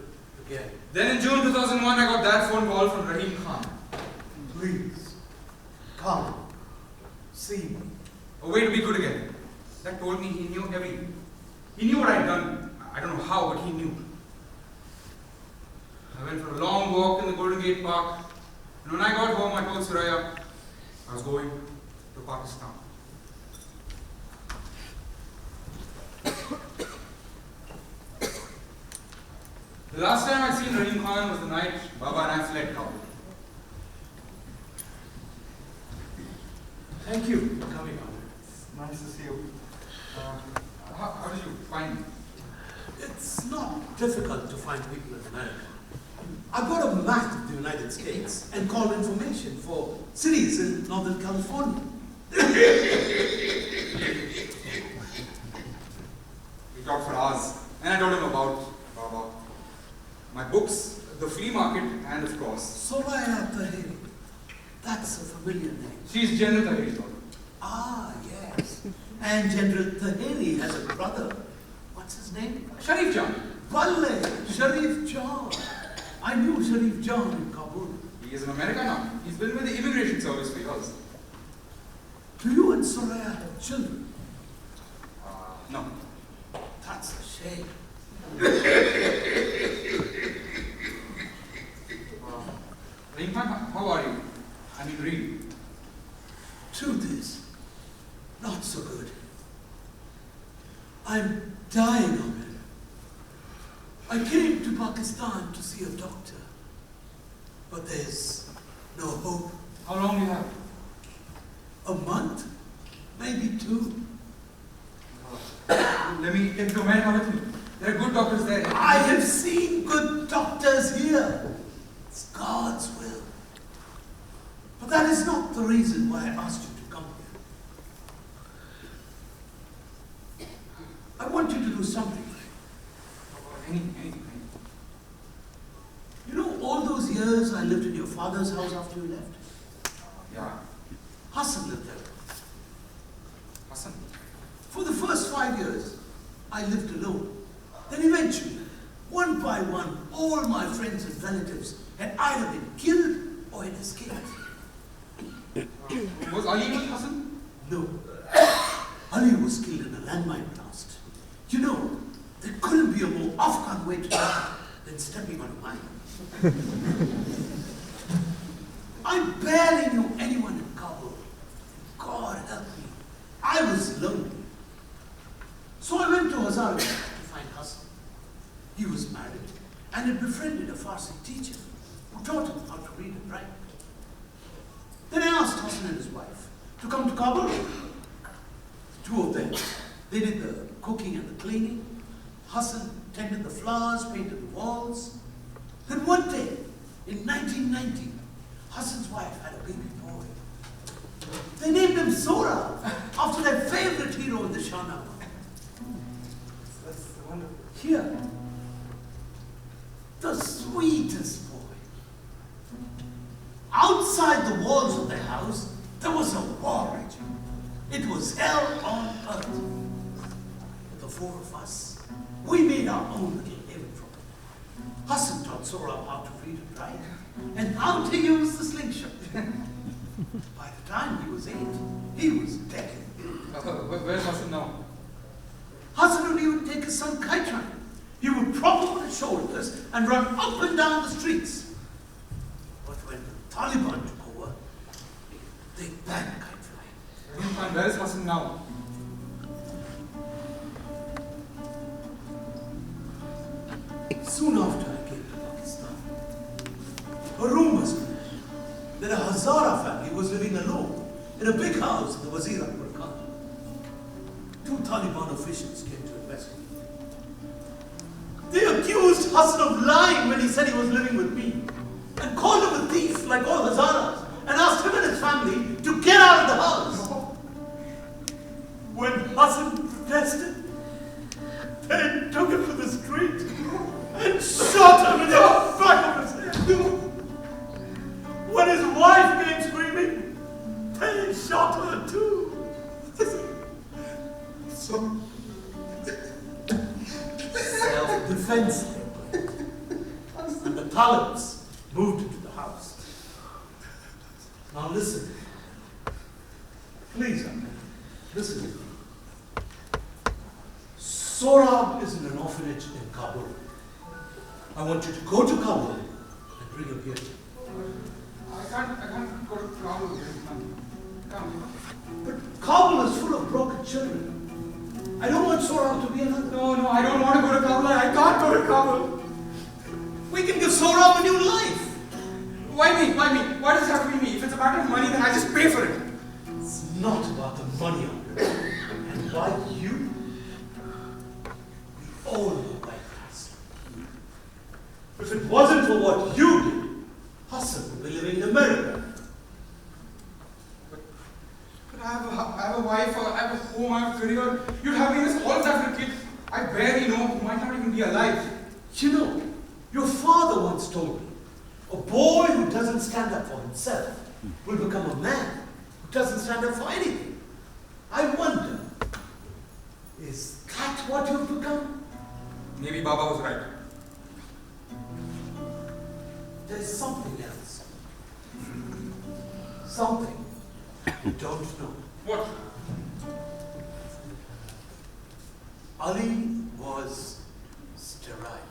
Speaker 7: again.
Speaker 2: Then in June 2001, I got that phone call from Rahim Khan.
Speaker 7: Please, come, see me.
Speaker 2: A way to be good again. That told me he knew everything. He knew what I'd done. I don't know how, but he knew. I went for a long walk in the Golden Gate Park, and when I got home, I told Suraya I was going to Pakistan. The last time I'd seen Rahim Khan was the night Baba and I fled Kabul.
Speaker 7: Thank you for coming on.
Speaker 2: Nice to see you. How did you find me?
Speaker 7: It's not difficult to find people in America. I got a map of the United States and called information for cities in Northern California.
Speaker 2: We talked for hours, and I told him about Baba, my books, the flea market, and of course,
Speaker 7: Soraya Tahiri. That's a familiar name.
Speaker 2: she's General Tahiri's daughter.
Speaker 7: Ah, yes. And General Tahiri has a brother. What's his name?
Speaker 2: Sharif Jan.
Speaker 7: Balle, Sharif John. I knew Sharif John in Kabul.
Speaker 2: He is in America now. He's been with the immigration service for years.
Speaker 7: Do you and Soraya have children?
Speaker 2: No.
Speaker 7: That's a shame.
Speaker 2: Rahim Khan, how are you? I mean, really.
Speaker 7: Truth is, not so good. I'm dying of it. I came to Pakistan to see a doctor, but there's no hope.
Speaker 2: How long do you have?
Speaker 7: A month? Maybe 2.
Speaker 2: Let me take you to America with me. There are good doctors there.
Speaker 7: I have seen good doctors here. It's God's will. But that is not the reason why I asked you to come here. I want you to do something for me.
Speaker 2: Anything.
Speaker 7: You know, all those years I lived in your father's house after you left?
Speaker 2: Yeah.
Speaker 7: Hassan lived there.
Speaker 2: Hassan.
Speaker 7: For the first 5 years, I lived alone. Then eventually, one by one, all my friends and relatives had either been killed or had escaped.
Speaker 2: Was Ali with Hassan?
Speaker 7: No. Ali was killed in a landmine blast. You know, there couldn't be a more Afghan way to die than stepping on a mine. I barely knew anyone in Kabul. God help me. I was lonely. So I went to Hazara to find Hassan. He was married and had befriended a Farsi teacher who taught him how to read and write. Then I asked Hassan and his wife to come to Kabul. The 2 of them, they did the cooking and the cleaning. Hassan tended the flowers, painted the walls. Then one day, in 1990, 1990, Hassan's wife had a baby boy. They named him Zora, after their favorite hero in the Shahnameh.
Speaker 6: That's wonderful.
Speaker 7: Here, the sweetest boy. Outside the walls of the house, there was a war raging. It was hell on earth. The four of us, we made our own little haven from it. Hassan taught Zora how to read and write, and how to use the slingshot. By the time he was 8, he was dead.
Speaker 6: Where's Hassan now?
Speaker 7: Hassan would even take his son Kite Runner. He would prop him on his shoulders and run up and down the streets. But when the Taliban took over, they banned kite flying.
Speaker 6: And where is Hassan now?
Speaker 7: Soon after I came to Pakistan, a rumor spread that a Hazara family was living alone in a big house in the Wazir Akbar Khan. 2 Taliban officials came to investigate. They accused Hassan of lying when he said he was living with me, and called him a thief like all Hazaras, and asked him and his family to get out of the house. When Hassan protested, they took him to the street and shot him in the back of his head. When his wife came screaming, they shot her too. So, self-defense. And the Talibans moved into the house. Now listen. Please, listen to me. Sorab is in an orphanage in Kabul. I want you to go to Kabul and bring him here.
Speaker 6: I can't go to Kabul. Come.
Speaker 7: But Kabul is full of broken children. I don't want Sorab to be another.
Speaker 6: No, I don't want to go to Kabul. I can't go to Kabul.
Speaker 7: We can give Sorab a new life.
Speaker 6: Why me? Why does it have to be me? If it's a matter of money, then I just pay for it.
Speaker 7: It's not about the money, Andre. And why you? We all know why that's. If it wasn't for what you did, Hassan would be living in America.
Speaker 6: But I have a wife, I have a home, I have a career. You'd have me this all time for a kid I barely know who might not even be alive.
Speaker 7: You know, your father once told me, a boy who doesn't stand up for himself will become a man who doesn't stand up for anything. I wonder, is that what you've become?
Speaker 6: Maybe Baba was right.
Speaker 7: There's something else. Something you don't know.
Speaker 6: What?
Speaker 7: Ali was sterile.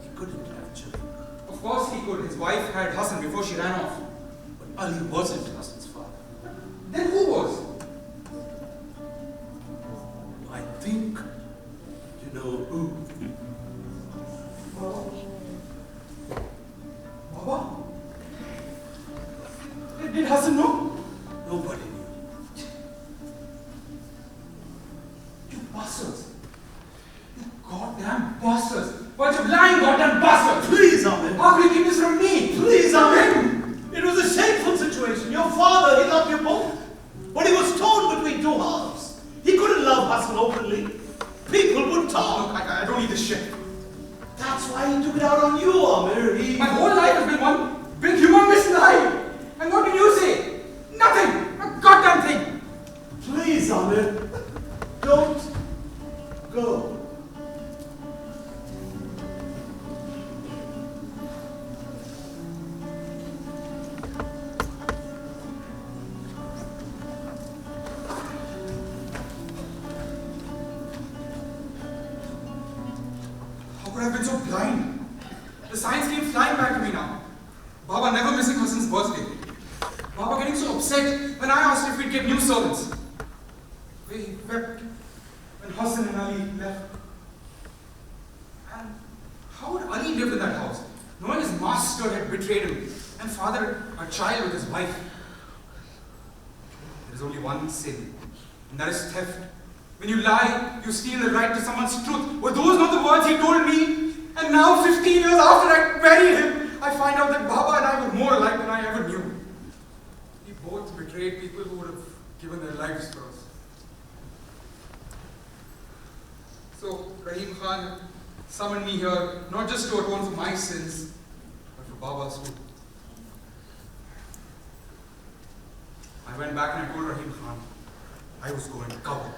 Speaker 7: He couldn't have children.
Speaker 6: Of course he could. His wife had Hassan before she ran off.
Speaker 7: But Ali wasn't Hassan's father.
Speaker 6: Then who was?
Speaker 7: I think you know who.
Speaker 6: Baba? Did Hassan know?
Speaker 7: Nobody knew.
Speaker 6: You bastards. You goddamn bastards. Bunch of lying goddamn bastards.
Speaker 7: Please, Ahmed.
Speaker 6: How can you keep this from me?
Speaker 7: Please, Ahmed. It was a shameful situation. Your father, he loved you both. But he was torn between 2 halves. He couldn't love Hassan openly. People would talk.
Speaker 6: Look, I don't need this shit.
Speaker 7: That's why he took it out on you, Amir.
Speaker 6: My whole life has been one big humongous lie. And what did you say? Nothing. A goddamn thing.
Speaker 7: Please, Amir. Don't go.
Speaker 6: How could I have been so blind? The signs came flying back to me now. Baba never missing Hassan's birthday. Baba getting so upset when I asked if we'd get new servants. He wept when Hassan and Ali left. And how would Ali live in that house, knowing his master had betrayed him and fathered a child with his wife? There is only one sin, and that is theft. When you lie, you steal the right to someone's truth. Were those not the words he told me? And now, 15 years after I buried him, I find
Speaker 2: find out that Baba and I were more alike than I ever knew. We both betrayed people who would have given their lives for us. So, Rahim Khan summoned me here, not just to atone for my sins, but for Baba's too. I went back and I told Rahim Khan I was going to Kabul.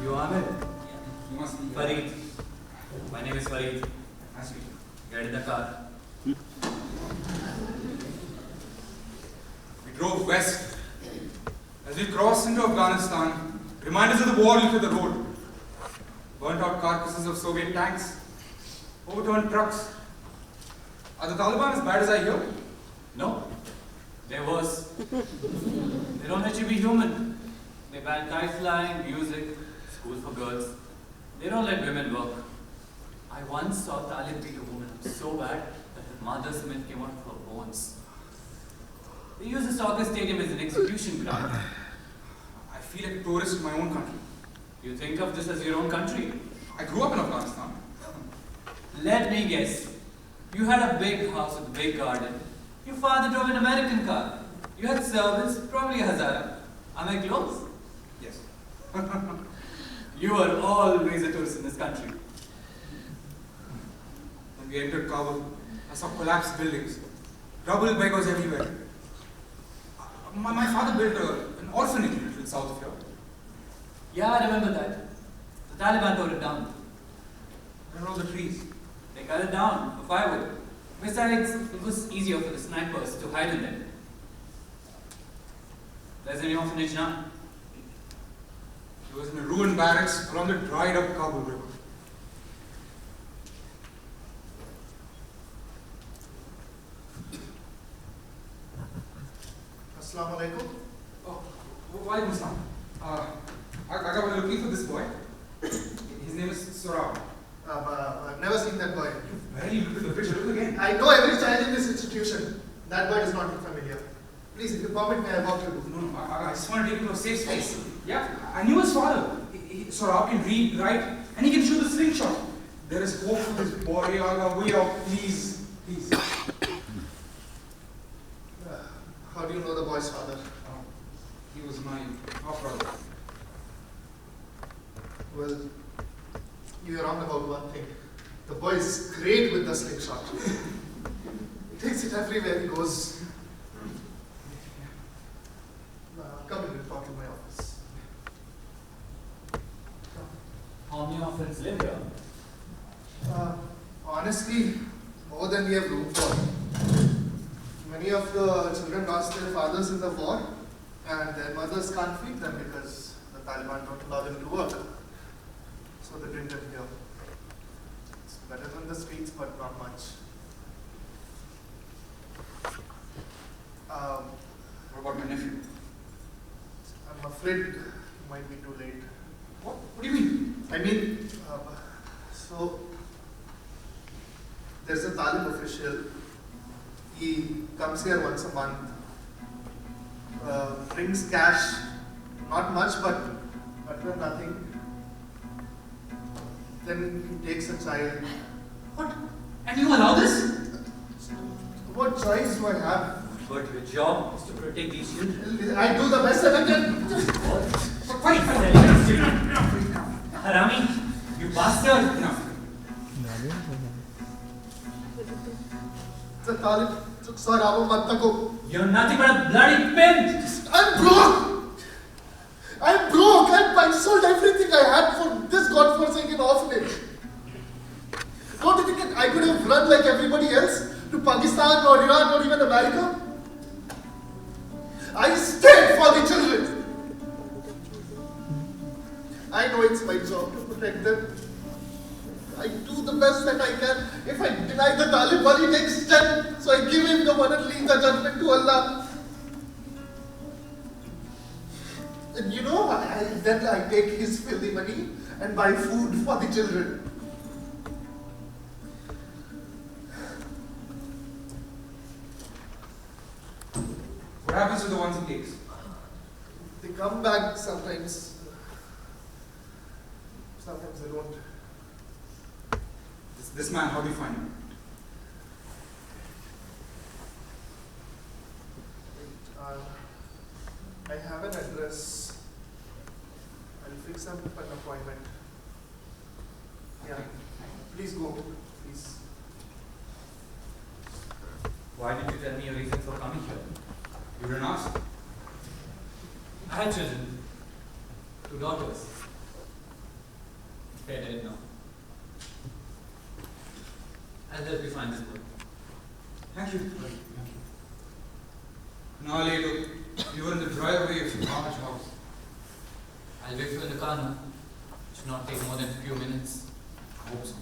Speaker 4: You Ahmed?
Speaker 2: You must be
Speaker 4: Farid. My name is Farid.
Speaker 2: Nice to meet you.
Speaker 4: Get in the car.
Speaker 2: We drove west. As we crossed into Afghanistan, reminders of the war littered the road. Burnt out carcasses of Soviet tanks, overturned trucks. Are the Taliban as bad as I hear?
Speaker 4: No. They're worse. They don't let you be human. They ban kite flying, music, school for girls. They don't let women work. I once saw Talib beat a woman so bad that her mother's milk came out of her bones. They use the soccer stadium as an execution ground.
Speaker 2: I feel like a tourist in my own country.
Speaker 4: You think of this as your own country?
Speaker 2: I grew up in Afghanistan.
Speaker 4: Let me guess. You had a big house with a big garden. Your father drove an American car. You had servants, probably a Hazara. Am I close?
Speaker 2: Yes.
Speaker 4: You are always a tourist in this country.
Speaker 2: When we entered Kabul, I saw collapsed buildings, rubble beggars everywhere. My father built an orphanage a little south of here.
Speaker 4: Yeah, I remember that. The Taliban tore it down.
Speaker 2: Where are all the trees?
Speaker 4: They cut it down for firewood. Besides, it was easier for the snipers to hide in them. There's a new orphanage now.
Speaker 2: It was in a ruined barracks along the dried up Kabul River.
Speaker 12: Assalamu alaikum.
Speaker 2: Oh, walaikum assalam. I was looking for this boy. His name is Sorab.
Speaker 12: I've never seen that boy.
Speaker 2: You barely looked at the picture. Look again.
Speaker 12: I know every child in this institution. That boy does not look familiar. Please, if you permit me, I walk you.
Speaker 2: No, I just want to take him to a safe space. Yeah, I knew his father. Sorab can read, write, and he can shoot the slingshot. There is hope for this boy. Way out, please, please.
Speaker 12: How do you know the boy's father?
Speaker 2: He was my half-brother.
Speaker 12: Well, you're wrong about one thing. The boy is great with the slingshot. He takes it everywhere he goes. Come in and talk in my office.
Speaker 4: How many orphans live here?
Speaker 12: Honestly, more than we have room for. Many of the children lost their fathers in the war, and their mothers can't feed them because the Taliban don't allow them to work. So they bring them here. It's better than the streets, but not much.
Speaker 2: What about my nephew?
Speaker 12: I'm afraid it might be too late.
Speaker 2: What? What do you mean?
Speaker 12: I mean, so there's a Talib official. He comes here once a month, brings cash, not much, but nothing. Then he takes a child.
Speaker 2: What? And you allow this?
Speaker 12: What choice do I have?
Speaker 4: But your job is to protect these children.
Speaker 12: I do the best that I can.
Speaker 2: Wait,
Speaker 4: Harami, you bastard!
Speaker 2: No.
Speaker 12: The Talib took Sir Abu Mattako.
Speaker 4: You're nothing but a bloody pimp!
Speaker 12: I'm broke! I'm broke! I sold everything I had for this godforsaken orphanage. Don't you think I could have run like everybody else to Pakistan or Iran or even America? I stayed for the children. I know it's my job to protect them. I do the best that I can. If I deny the Talib, he takes 10. So I give him the one and leave the judgment to Allah. And you know, then I take his filthy money and buy food for the children.
Speaker 2: What happens to the ones he takes?
Speaker 12: They come come back sometimes. Sometimes they don't.
Speaker 2: This man, how do you find him?
Speaker 12: I have an address. I'll fix up an appointment. Yeah. Please go. Please.
Speaker 4: Why did you tell me your reason for coming here?
Speaker 2: You didn't ask?
Speaker 4: I had children. 2 daughters. They're dead now. I'll help you find this boy.
Speaker 2: Thank you. Thank you. Now, later, you were in the driveway of your large house.
Speaker 4: I'll wait for you in the car now. It should not take more than a few minutes.
Speaker 2: I hope so.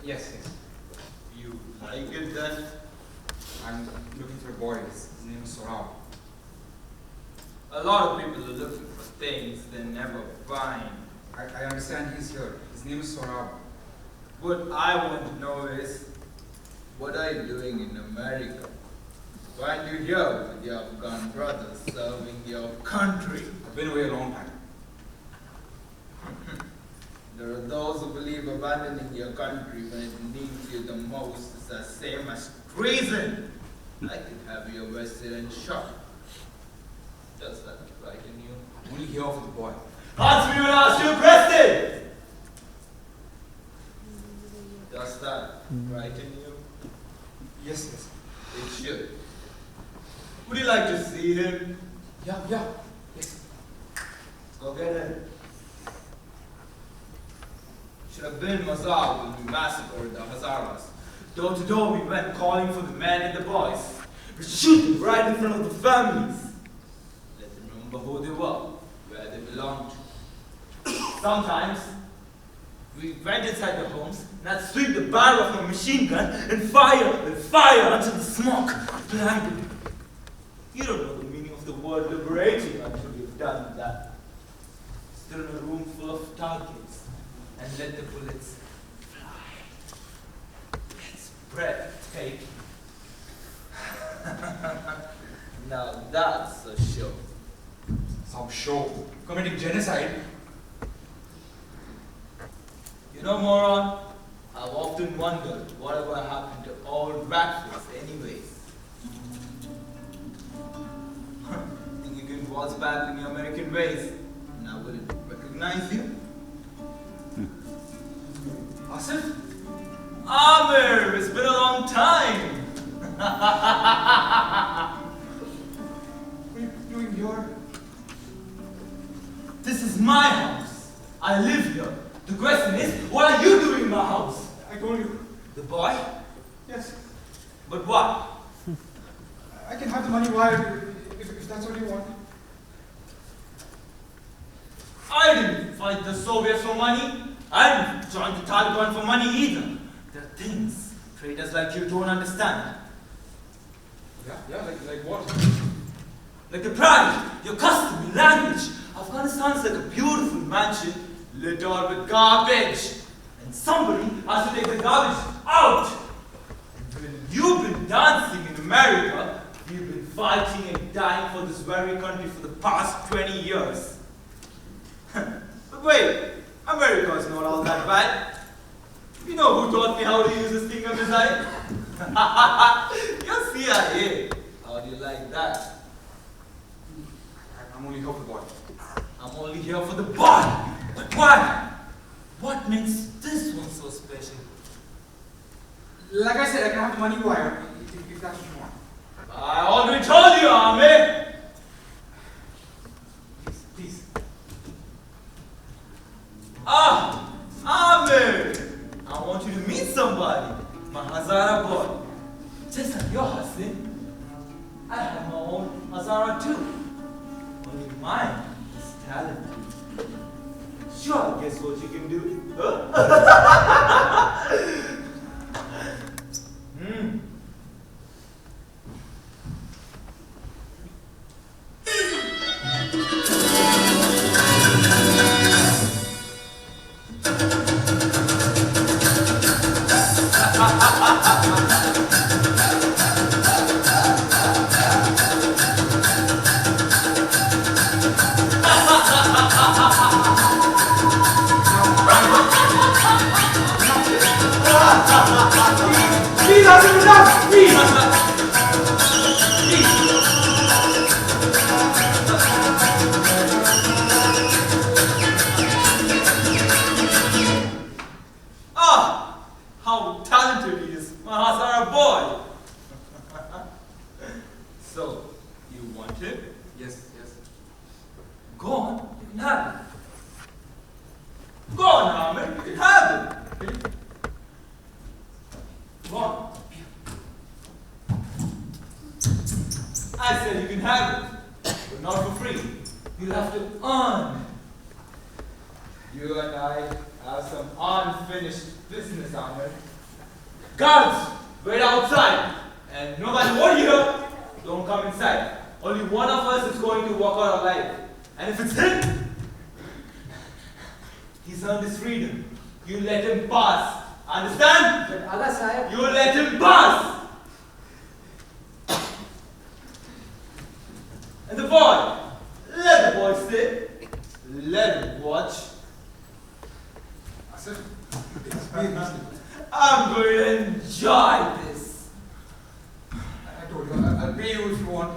Speaker 6: Yes. You like it then?
Speaker 2: I'm looking for a boy. His name is Saurabh.
Speaker 6: A lot of people are looking for things they never find.
Speaker 2: I understand he's here. His name is Saurabh.
Speaker 6: What I want to know is, what are you doing in America? Find you here with your Afghan brothers serving your country.
Speaker 2: I've been away a long time.
Speaker 6: There are those who believe abandoning your country when it needs you the most is the same as treason. I could have you arrested and shot. Does that frighten you?
Speaker 2: I'm only here for the boy.
Speaker 6: Answer me when I ask you a question! Does that frighten you?
Speaker 2: Yes.
Speaker 6: It should. Would you like to see him?
Speaker 2: Yeah. Yes.
Speaker 6: Go get him. Should have been Mazar when we massacred the Hazaras. Door to door we went calling for the men and the boys. We shoot them right in front of the families. Let them remember who they were, where they belonged. Sometimes we went inside the homes and I'd sweep the barrel of my machine gun and fire until the smoke blinded. You don't know the meaning of the word liberating until you've done that. Still in a room full of targets. And let the bullets fly. It's breathtaking. Now that's a show.
Speaker 2: Some show. Committing genocide.
Speaker 6: You know, moron, I've often wondered whatever happened to old Ratfields anyways. Think you can waltz back in your American ways and I wouldn't recognize you?
Speaker 2: Asif?
Speaker 6: Amir, it's been a long time.
Speaker 2: What are you doing here?
Speaker 6: This is my house. I live here. The question is, what are you doing in my house?
Speaker 2: I told you.
Speaker 6: The boy?
Speaker 2: Yes.
Speaker 6: But what?
Speaker 2: I can have the money wired if that's what you want.
Speaker 6: I didn't fight the Soviets for money. I didn't join the Taliban for money either. There are things traders like you don't understand.
Speaker 2: Yeah, like what?
Speaker 6: like the pride, your custom, your language. Afghanistan is like a beautiful mansion littered with garbage. And somebody has to take the garbage out. And when you've been dancing in America, you've been fighting and dying for this very country for the past 20 years. But wait, America is not all that bad. You know who taught me how to use a stinger missile? Your CIA. How do you like that?
Speaker 2: I'm only here for the boy.
Speaker 6: I'm only here for the boy. But why? What makes this one so special?
Speaker 2: Like I said, I can have the money wire if that's what you want.
Speaker 6: I already told you, Ahmed.
Speaker 2: Please.
Speaker 6: Ah, Ahmed. I want you to meet somebody. My Hazara boy. Just like your husband, I have my own Hazara too. Only mine is talented. Sure, guess what you can do? Huh?
Speaker 2: Please, that's enough! Please!
Speaker 6: Ah, how talented he is, my Hazara boy. So, you want it?
Speaker 2: Yes.
Speaker 6: Go on, you can have it. Go on, Ahmed, you can have it. Go on. I said you can have it, but not for free. You'll have to earn. You and I have some unfinished business, Ahmed. Guards, wait outside. And no matter what you hear, don't come inside. Only one of us is going to walk out alive. And if it's him, he's earned his freedom. You let him pass. Understand?
Speaker 1: But Allah Sahib,
Speaker 6: You let him pass. And the boy, let the boy stay. Let him watch.
Speaker 2: Asif,
Speaker 6: I'm going to enjoy this.
Speaker 2: I told you, I'll pay you if you want.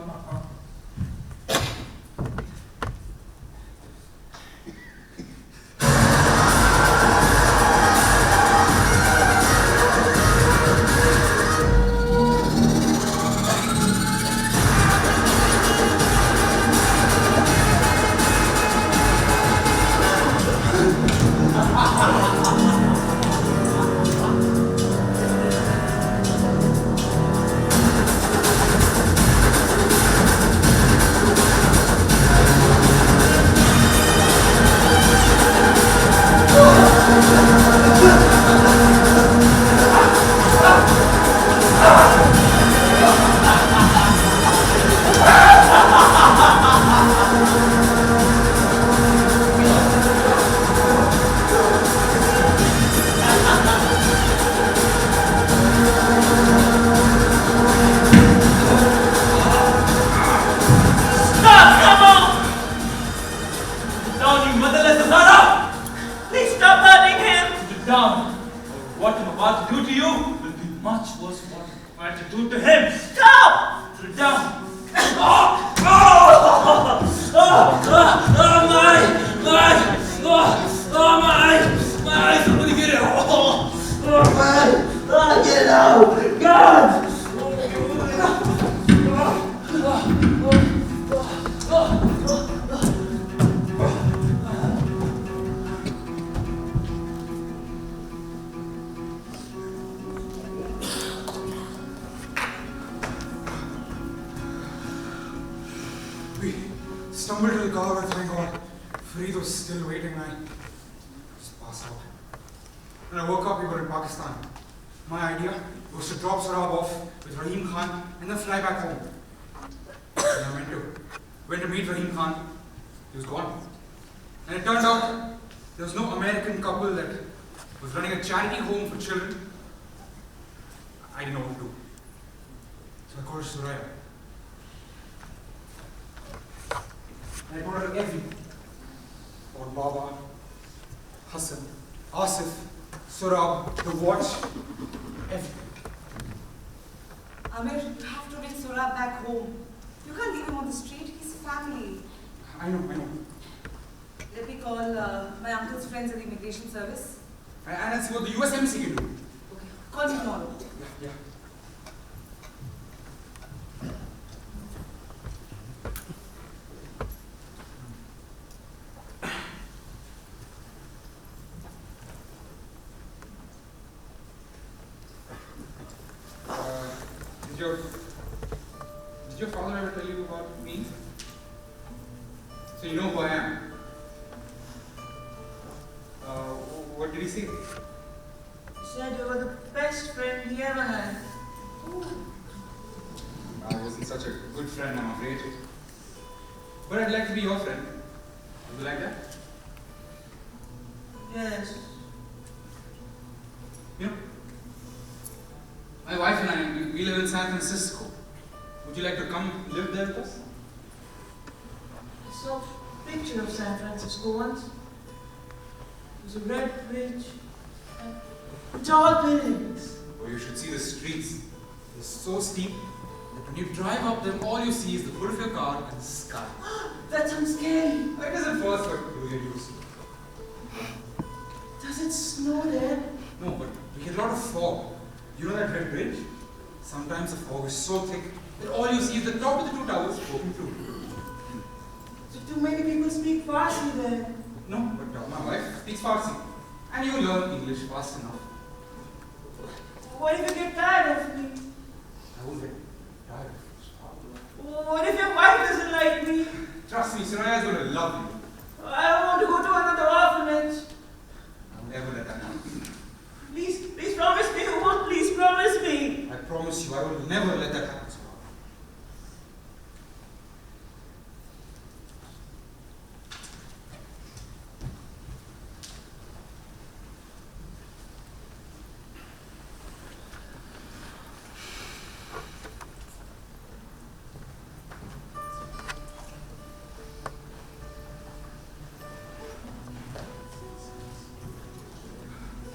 Speaker 6: Down. What I'm about to do to you will be much worse than what I'm about to do to him.
Speaker 3: Stop!
Speaker 6: Sit down. My, somebody get it.
Speaker 3: Get it out! God!
Speaker 2: We stumbled to the car, but thank God, Fareed was still waiting. I just passed out. When I woke up, we were in Pakistan. My idea was to drop Sarab off with Rahim Khan and then fly back home. And I meant to. went to meet Rahim Khan. He was gone. And it turned out there was no American couple that was running a charity home for children. I didn't know what to do. So I called Suraya. And I told her everything. About Baba, Hassan, Asif, Surab, the watch, everything.
Speaker 1: Amir, you have to bring Surab back home. You can't leave him on the street. He's family.
Speaker 2: I know.
Speaker 1: Let me call my uncle's friends at the immigration service.
Speaker 2: And that's what the US Embassy can do.
Speaker 1: Okay, call me tomorrow.
Speaker 2: Yeah. Did your father ever tell you about me? So you know who I am. What did he say?
Speaker 3: He said you were the best friend he ever had.
Speaker 2: I wasn't such a good friend, I'm afraid. But I'd like to be your friend. Would you like that?
Speaker 3: Yes.
Speaker 2: You know, my wife and I, we live in San Francisco. Would you like to come live there with us?
Speaker 3: I saw a picture of San Francisco once. It was a red bridge and tall buildings.
Speaker 2: Oh, you should see the streets. They're so steep that when you drive up them, all you see is the hood of your car and the sky.
Speaker 3: That sounds scary.
Speaker 2: It isn't first, but you'll get used to it.
Speaker 3: Does it snow there?
Speaker 2: No, but we get a lot of fog. You know that red bridge? Sometimes the fog is so thick that all you see is the top of the two towers poking through.
Speaker 3: So too many people speak Farsi there.
Speaker 2: No, but my wife speaks Farsi. And you learn English fast enough.
Speaker 3: What if you get tired of me?
Speaker 2: I won't get tired of
Speaker 3: What if your wife doesn't like me?
Speaker 2: you. Trust me, Suraya is going to love you.
Speaker 3: I don't want to go to another orphanage.
Speaker 2: I will never let that happen.
Speaker 3: Please promise me you won't. Please promise me.
Speaker 2: I promise you, I will never let that happen, Suraya.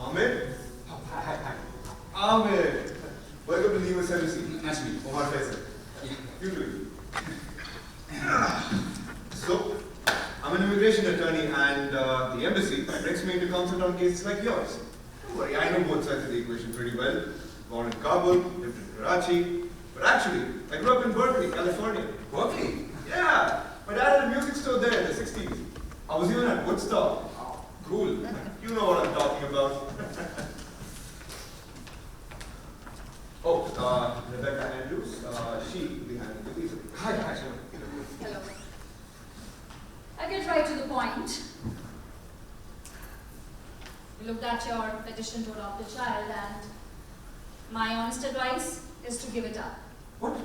Speaker 10: Ahmed?
Speaker 2: Hi.
Speaker 10: Ahmed! Welcome to the US Embassy.
Speaker 2: Nice to meet you.
Speaker 10: Omar Faisal.
Speaker 2: Yeah.
Speaker 10: You too. So, I'm an immigration attorney and the embassy brings me in to consult on cases like yours. Don't worry, I know both sides of the equation pretty well. Born in Kabul, lived in Karachi, but actually, I grew up in Berkeley, California.
Speaker 2: Berkeley?
Speaker 10: Yeah, my dad had a music store there in the 60s. I was even at Woodstock.
Speaker 2: Oh, cool.
Speaker 10: You know what I'm talking about. Rebecca Andrews, she behind the visa.
Speaker 2: Hi.
Speaker 13: Hello. I'll get right to the point. We looked at your petition to adopt a child, and my honest advice is to give it up.
Speaker 2: What?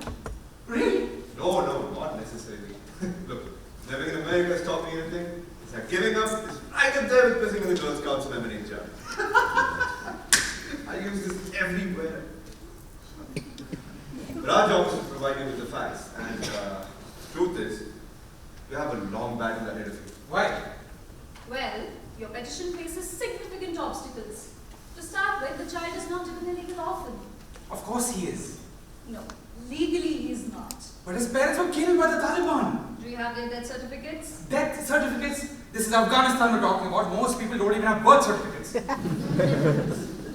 Speaker 2: Really?
Speaker 10: No, not necessarily. Look, living in America has taught me anything. It's like giving up is right up there with pissing in the Girl Scouts lemonade jar. I use this everywhere. But our job is to provide you with the facts, and the truth is, you have a long battle ahead of you.
Speaker 2: Why?
Speaker 13: Well, your petition faces significant obstacles. To start with, the child is not even a legal orphan.
Speaker 2: Of course he is.
Speaker 13: No, legally he is not.
Speaker 2: But his parents were killed by the Taliban.
Speaker 13: Do you have their death certificates?
Speaker 2: Death certificates? This is Afghanistan we're talking about. Most people don't even have birth certificates.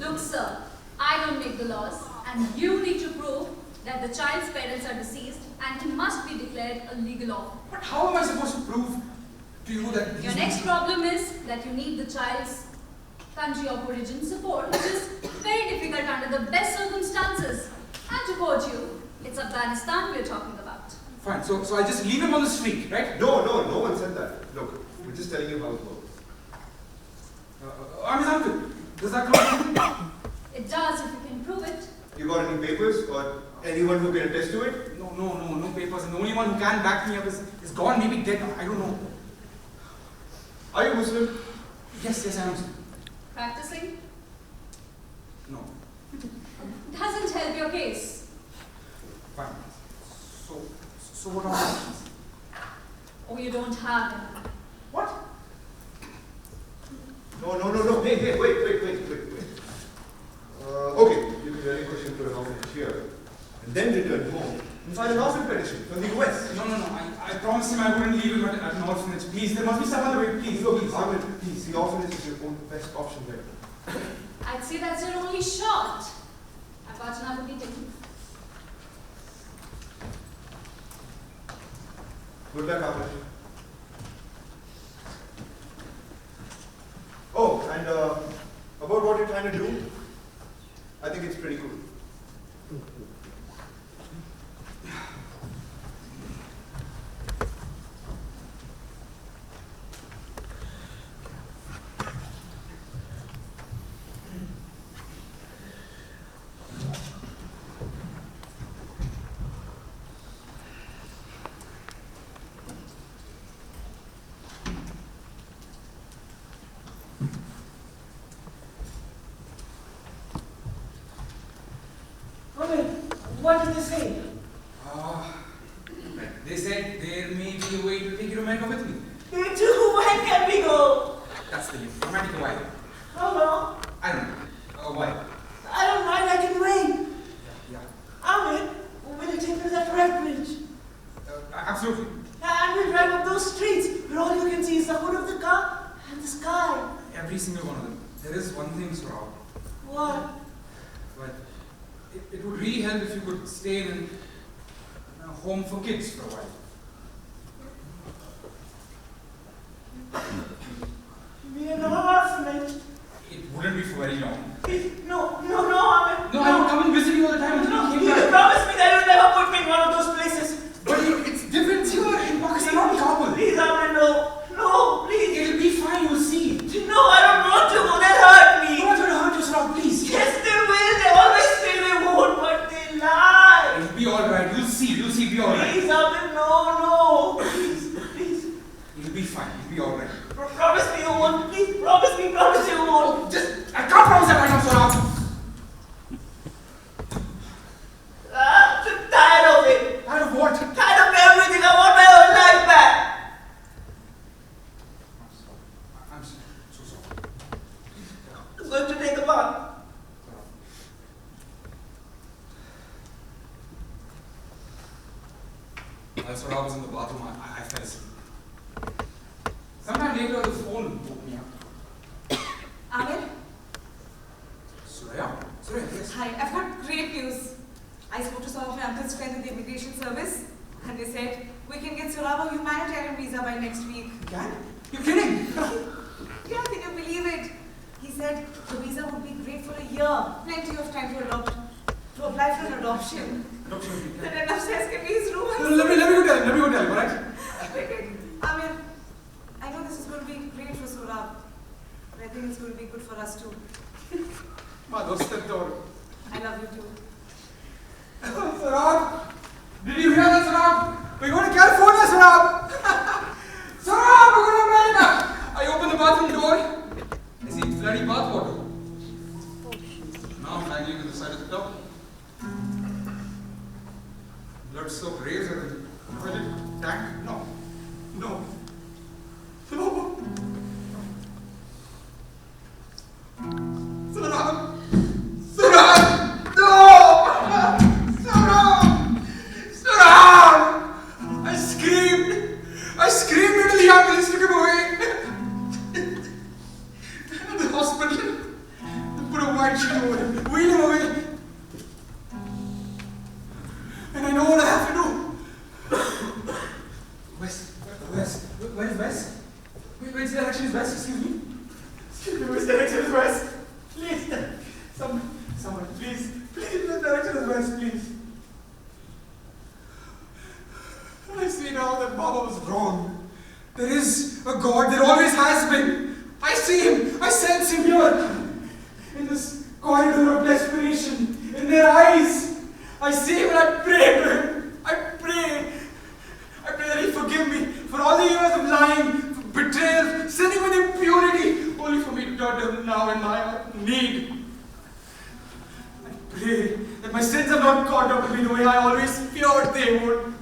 Speaker 13: Look, sir, I don't make the laws, and you need to prove that the child's parents are deceased and he must be declared a legal orphan.
Speaker 2: But how am I supposed to prove to you that
Speaker 13: Your next problem is that you need the child's country of origin support, which is very difficult under the best circumstances. And to quote you, it's Afghanistan we're talking about.
Speaker 2: Fine, so I just leave him on the street, right?
Speaker 10: No one said that. Look, we're just telling you how it works.
Speaker 2: I'm his uncle. Does that count?
Speaker 13: It does if you can prove it.
Speaker 10: You got any papers or anyone who can attest to it?
Speaker 2: No papers. papers, and the only one who can back me up is gone, maybe dead. I don't know. Are you Muslim? Yes, I am Muslim.
Speaker 13: Practicing?
Speaker 2: No.
Speaker 13: Doesn't help your case.
Speaker 2: Fine. So what are the
Speaker 13: Oh, you don't have them.
Speaker 2: What?
Speaker 10: No. Hey, wait. Okay, you can relinquish him to an orphanage here, and then return home and find an orphan petition from the US.
Speaker 2: No. I promised him I wouldn't leave him at an orphanage. Please, there must be some other way. Please, please.
Speaker 10: Please, the orphanage is your own best option there.
Speaker 13: I'd say that's your only shot. Aparchana would be taken.
Speaker 10: Good luck, Akash. Oh, and about what you're trying to do, I think it's pretty cool.
Speaker 3: What did they say?
Speaker 2: They said there may be a way to take you to America with me.
Speaker 3: When can we go?
Speaker 2: That's the romantic why.
Speaker 3: How long?
Speaker 2: I don't know. Why?
Speaker 3: I don't mind, I can wait.
Speaker 2: Yeah.
Speaker 3: Ahmed, will you take me to that red bridge?
Speaker 2: Absolutely.
Speaker 3: And we'll drive up those streets where all you can see is the hood of the car and the sky.
Speaker 2: Every single one of them. There is one thing, Surab.
Speaker 3: What?
Speaker 2: But it would really help if you could stay in a home for kids for a while.
Speaker 3: You mean an orphanage?
Speaker 2: It wouldn't be for very long.
Speaker 3: No, Ahmed.
Speaker 2: No, I would come and visit you all the time until you came
Speaker 3: You
Speaker 2: back.
Speaker 3: promised me that you'll never put me in one of those places.
Speaker 2: But it's different here in Pakistan, not in Kabul.
Speaker 3: Please, Ahmed, no, please.
Speaker 2: It'll be fine, you'll see.
Speaker 3: No, I don't want to go. They'll hurt me.
Speaker 2: No, don't hurt yourself, please.
Speaker 3: Yes, they will. They always say they won't, but they lie.
Speaker 2: It'll be alright, you'll see, be alright.
Speaker 3: Please, Ahmed, no. Please.
Speaker 2: It'll be fine, it'll be alright.
Speaker 3: Promise me you won't. Please, promise you won't.
Speaker 2: I can't promise that right now, Surab.
Speaker 3: I'm tired of it.
Speaker 2: Tired of what?
Speaker 3: Tired of everything. I want my own life back.
Speaker 2: I'm so sorry.
Speaker 3: I'm going to take a bath.
Speaker 2: While Surab was in the bathroom, I fell asleep. Sometime later, the phone woke me up.
Speaker 1: Ahmed?
Speaker 2: Suraya, yes.
Speaker 1: Hi, I've got great news. I spoke to some of my uncle's friends in the immigration service, and they said, we can get Surab a humanitarian visa by next week.
Speaker 2: You can? You're kidding?
Speaker 1: Yeah, can you believe it? He said the visa would be great for a year. Plenty of time to apply for an adoption. Then an upstairs can be his room.
Speaker 2: Let me go tell him, alright?
Speaker 1: Wait. Amir, I know this is going to be great for Surab, but I think it's going to be good for us too.
Speaker 2: My dost
Speaker 1: I love you too.
Speaker 2: Surab! Did you hear that, Surab? We're going to California, Surab! Surab, we're going to America! I opened the bathroom door. I see bloody bath water. Now I'm hanging to the side of the tub. Blood-soaked razor in the toilet tank. No. Surab! I screamed until the ambulance took him away. At the hospital, they put a white sheet over him, wheel him away. And I know what I have to do. West. Where's West? Which direction is West? Excuse me? Which direction is West? Please. Someone, please. Which direction is West, please? I see now that Baba was wrong. There is a God, there always has been. I see him, I sense him here. In this corridor of desperation, in their eyes. I see him and I pray to him. I pray. the years of lying, betrayal, sinning with impunity, only for me to turn to him now in my need. I pray that my sins have not caught up with me the way I always feared they would.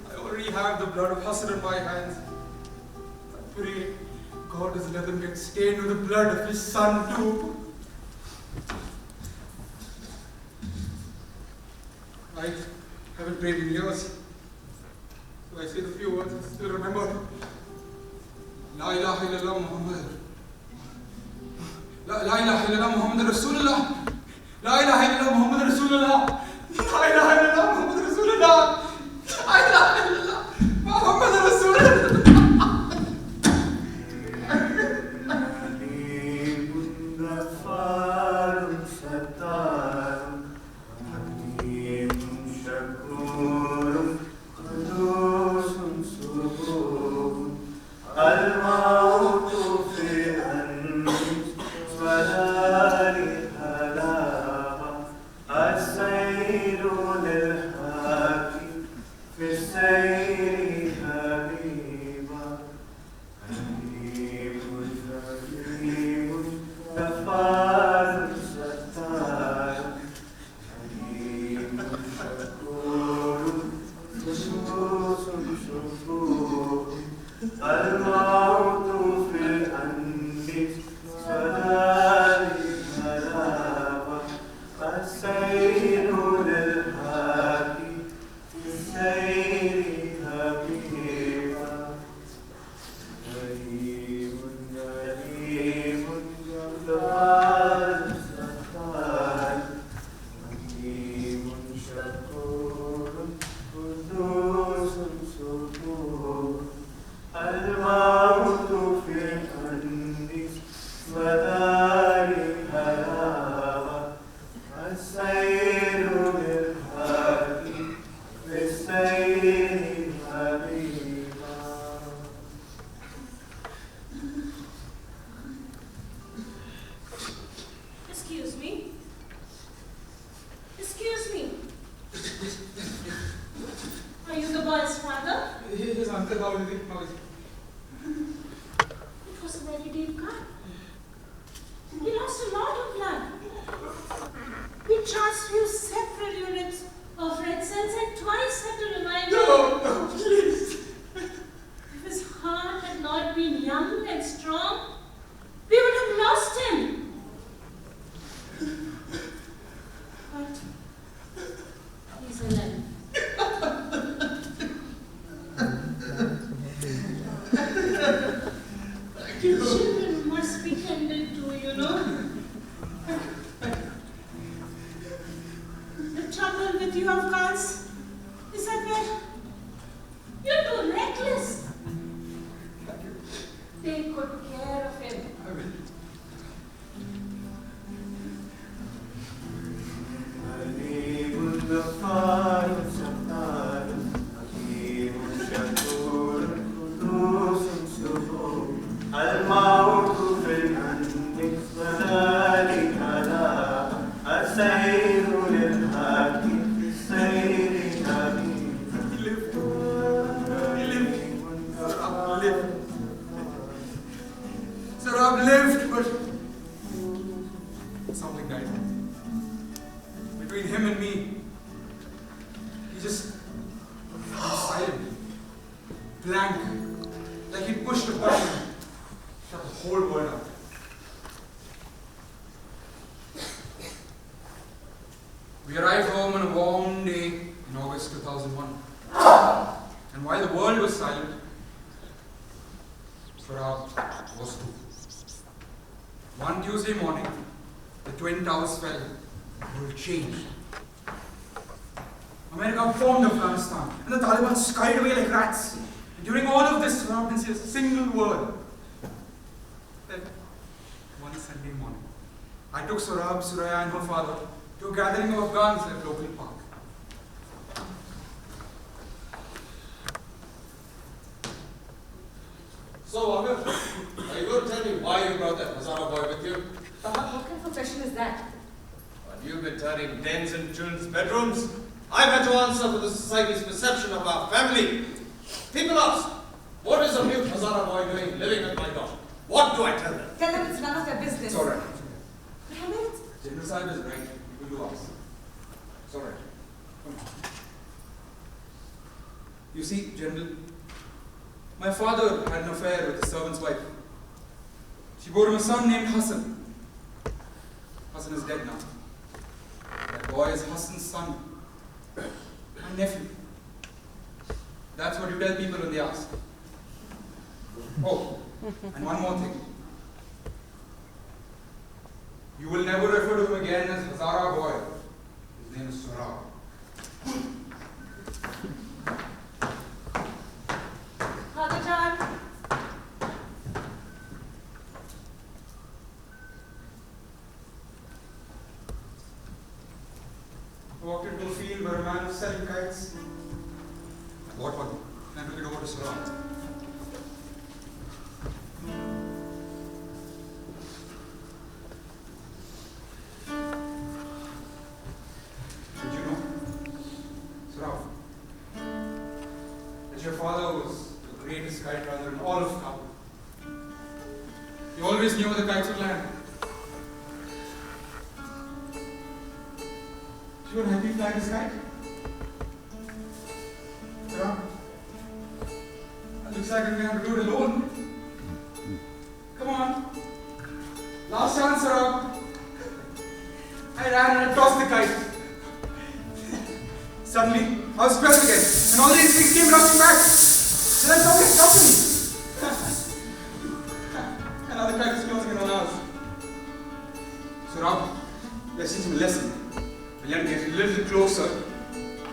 Speaker 2: I already have the blood of Hassan on my hands. I pray God doesn't let them get stained with the blood of his son too. I haven't prayed in years. So I say the few words I still remember. La ilaha illallah Muhammad. La ilaha illallah Muhammad Rasulullah. La ilaha illallah Muhammad Rasulullah. La ilaha illallah Muhammad Rasulullah. La ilaha illallah Muhammad Rasulullah. We arrived home on a warm day in August 2001. And while the world was silent, Saurabh was too. One Tuesday morning, the Twin Towers fell. The world changed. America formed Afghanistan, and the Taliban scurried away like rats. And during all of this, Saurabh didn't say a single word. Then, one Sunday morning, I took Saurabh, Suraya, and her father to a gathering of Afghans at a local park.
Speaker 8: So, Amir, are you going to tell me why you brought that Hazara boy with you?
Speaker 14: What kind of a question is that?
Speaker 8: Well, you've been turning dens in children's bedrooms. I've had to answer for the society's perception of our family. People ask, what is a mute Hazara boy doing living with my daughter? What do I tell them?
Speaker 14: Tell them it's none of their business.
Speaker 2: It's alright.
Speaker 14: But Hamid,
Speaker 2: General Sahib is right. People do ask. It's alright. Come on. You see, General, my father had an affair with his servant's wife. She bore him a son named Hassan. Hassan is dead now. That boy is Hassan's son. My nephew. That's what you tell people when they ask. Oh, and one more thing. You will never refer to him again as Hazara boy. His name is Surab.
Speaker 14: Father-Jan.
Speaker 2: I walked into a field where a man was selling kites. I bought one and I took it over to Surab. Did you know, Surab, that your father was the greatest kite runner in all of Kabul? He always knew where the kites would land. Do you want to help me fly this kite? Surab, it looks like I'm going to have to do it alone. Come on. Last chance, Surab. I ran and I tossed the kite. Suddenly, I was pressed again, and all these things came rushing back. Then I saw it stop me. And now the kite is closing in on us. Surab, let's teach him a lesson. We'll let him get a little closer.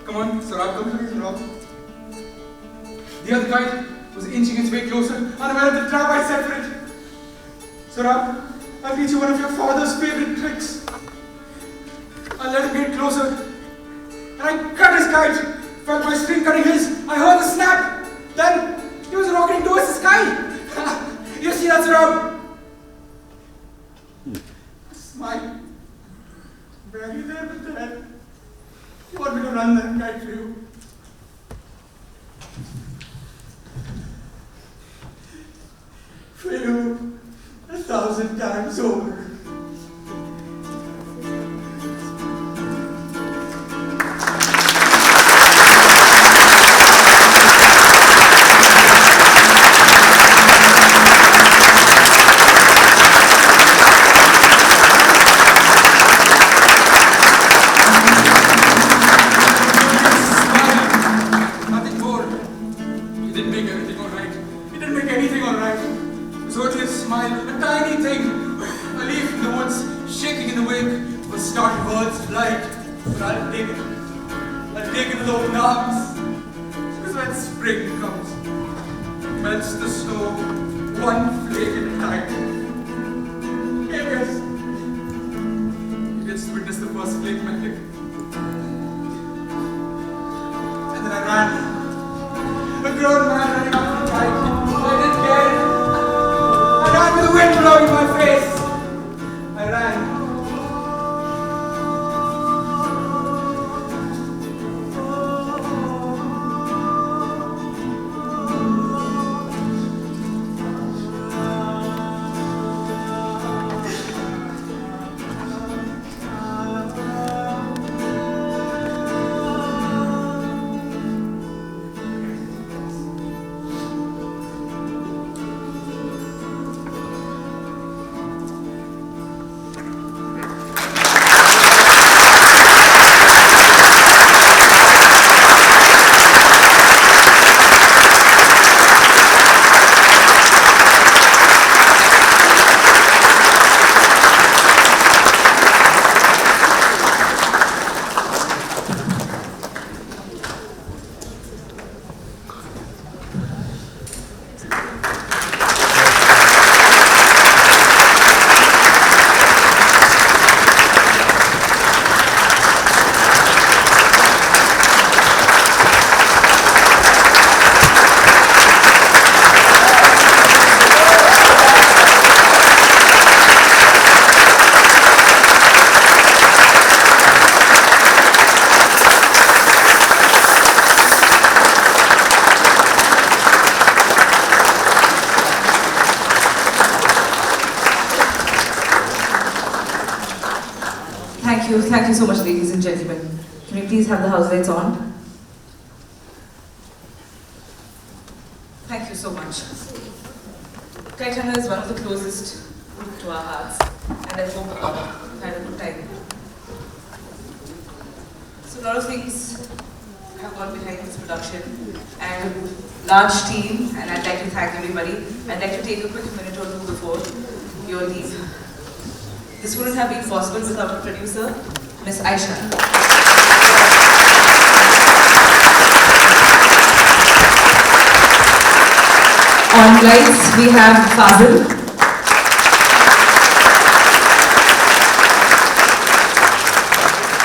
Speaker 2: Come on, Surab, come to me, Surab. The other kite was inching its way closer, unaware of the trap I set for it. Surab, I'll teach you one of your father's favorite tricks. I'll let him get closer. And I cut his kite. Felt my string cutting his. I heard the snap. Then he was rocketing towards the sky. You see that, Surab? Smile. Where are you there with that? You want me to run that kite for you? For you, 1,000 times over.
Speaker 1: Thank you so much, ladies and gentlemen. Can we please have the house lights on? Thank you so much. Kite Runner is one of the closest to our hearts, and I hope you've had a good time. So a lot of things have gone behind this production, and a large team, and I'd like to thank everybody. I'd like to take a quick minute or two before your leave. This wouldn't have been possible without the producer, Miss Aisha. On lights, we have Fazil.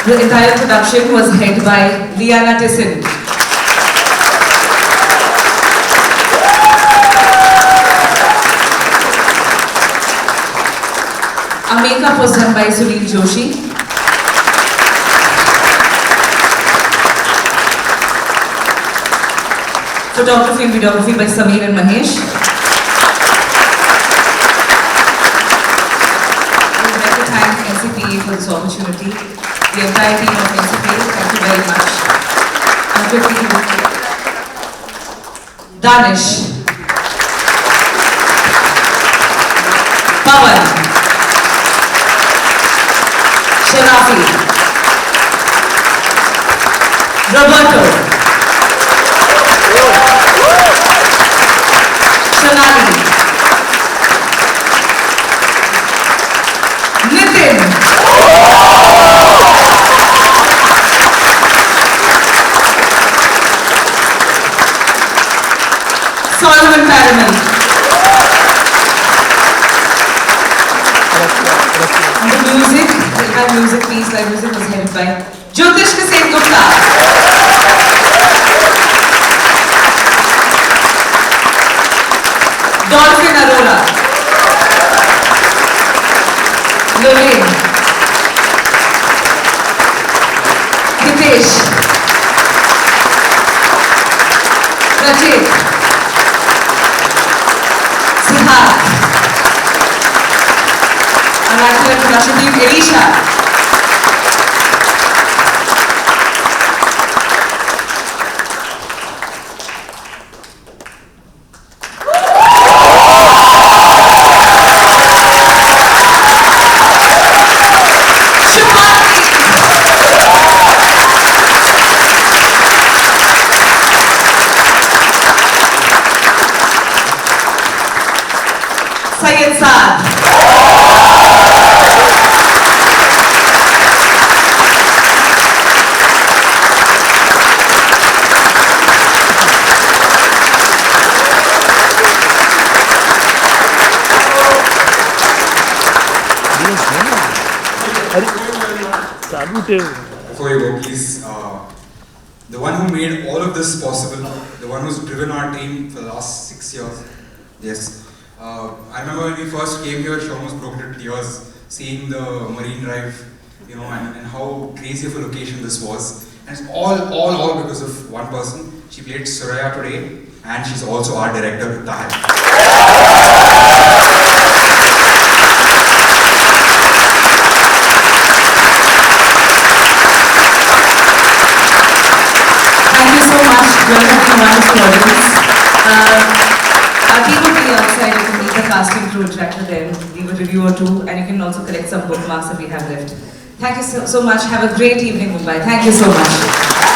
Speaker 1: The entire production was headed by Liana Tissin. Our makeup was done by Sunil Joshi. Photography and videography by Sameer and Mahesh. I would like to thank NCPA for this opportunity. The entire team of NCPA, thank you very much. And quickly, Danish, Pawan, Sharafi, Roberto, Sonali, Nitin, Solomon Paramount. The music, my music piece, my music was headed by Jyotish Kisek Gupta. Dolphin Arora. Lorraine. Hitesh. Rajit. Siddharth. Our actor and production team, Elisha. Syed Saad.
Speaker 15: Before you go, please, the one who made all of this possible, the one who's driven our team for the last 6 years, yes. I remember when we first came here, she almost broke into tears, seeing the Marine Drive, you know, and how crazy of a location this was. And it's all because of one person. She played Suraya today, and she's also our director, Tahir.
Speaker 1: Thank you so much. Welcome to wonderful audience. Our team will be outside. You can meet the casting crew, interact with them, leave a review or two, and you can also collect some bookmarks that we have left. Thank you so much. Have a great evening, Mumbai. Thank you so much.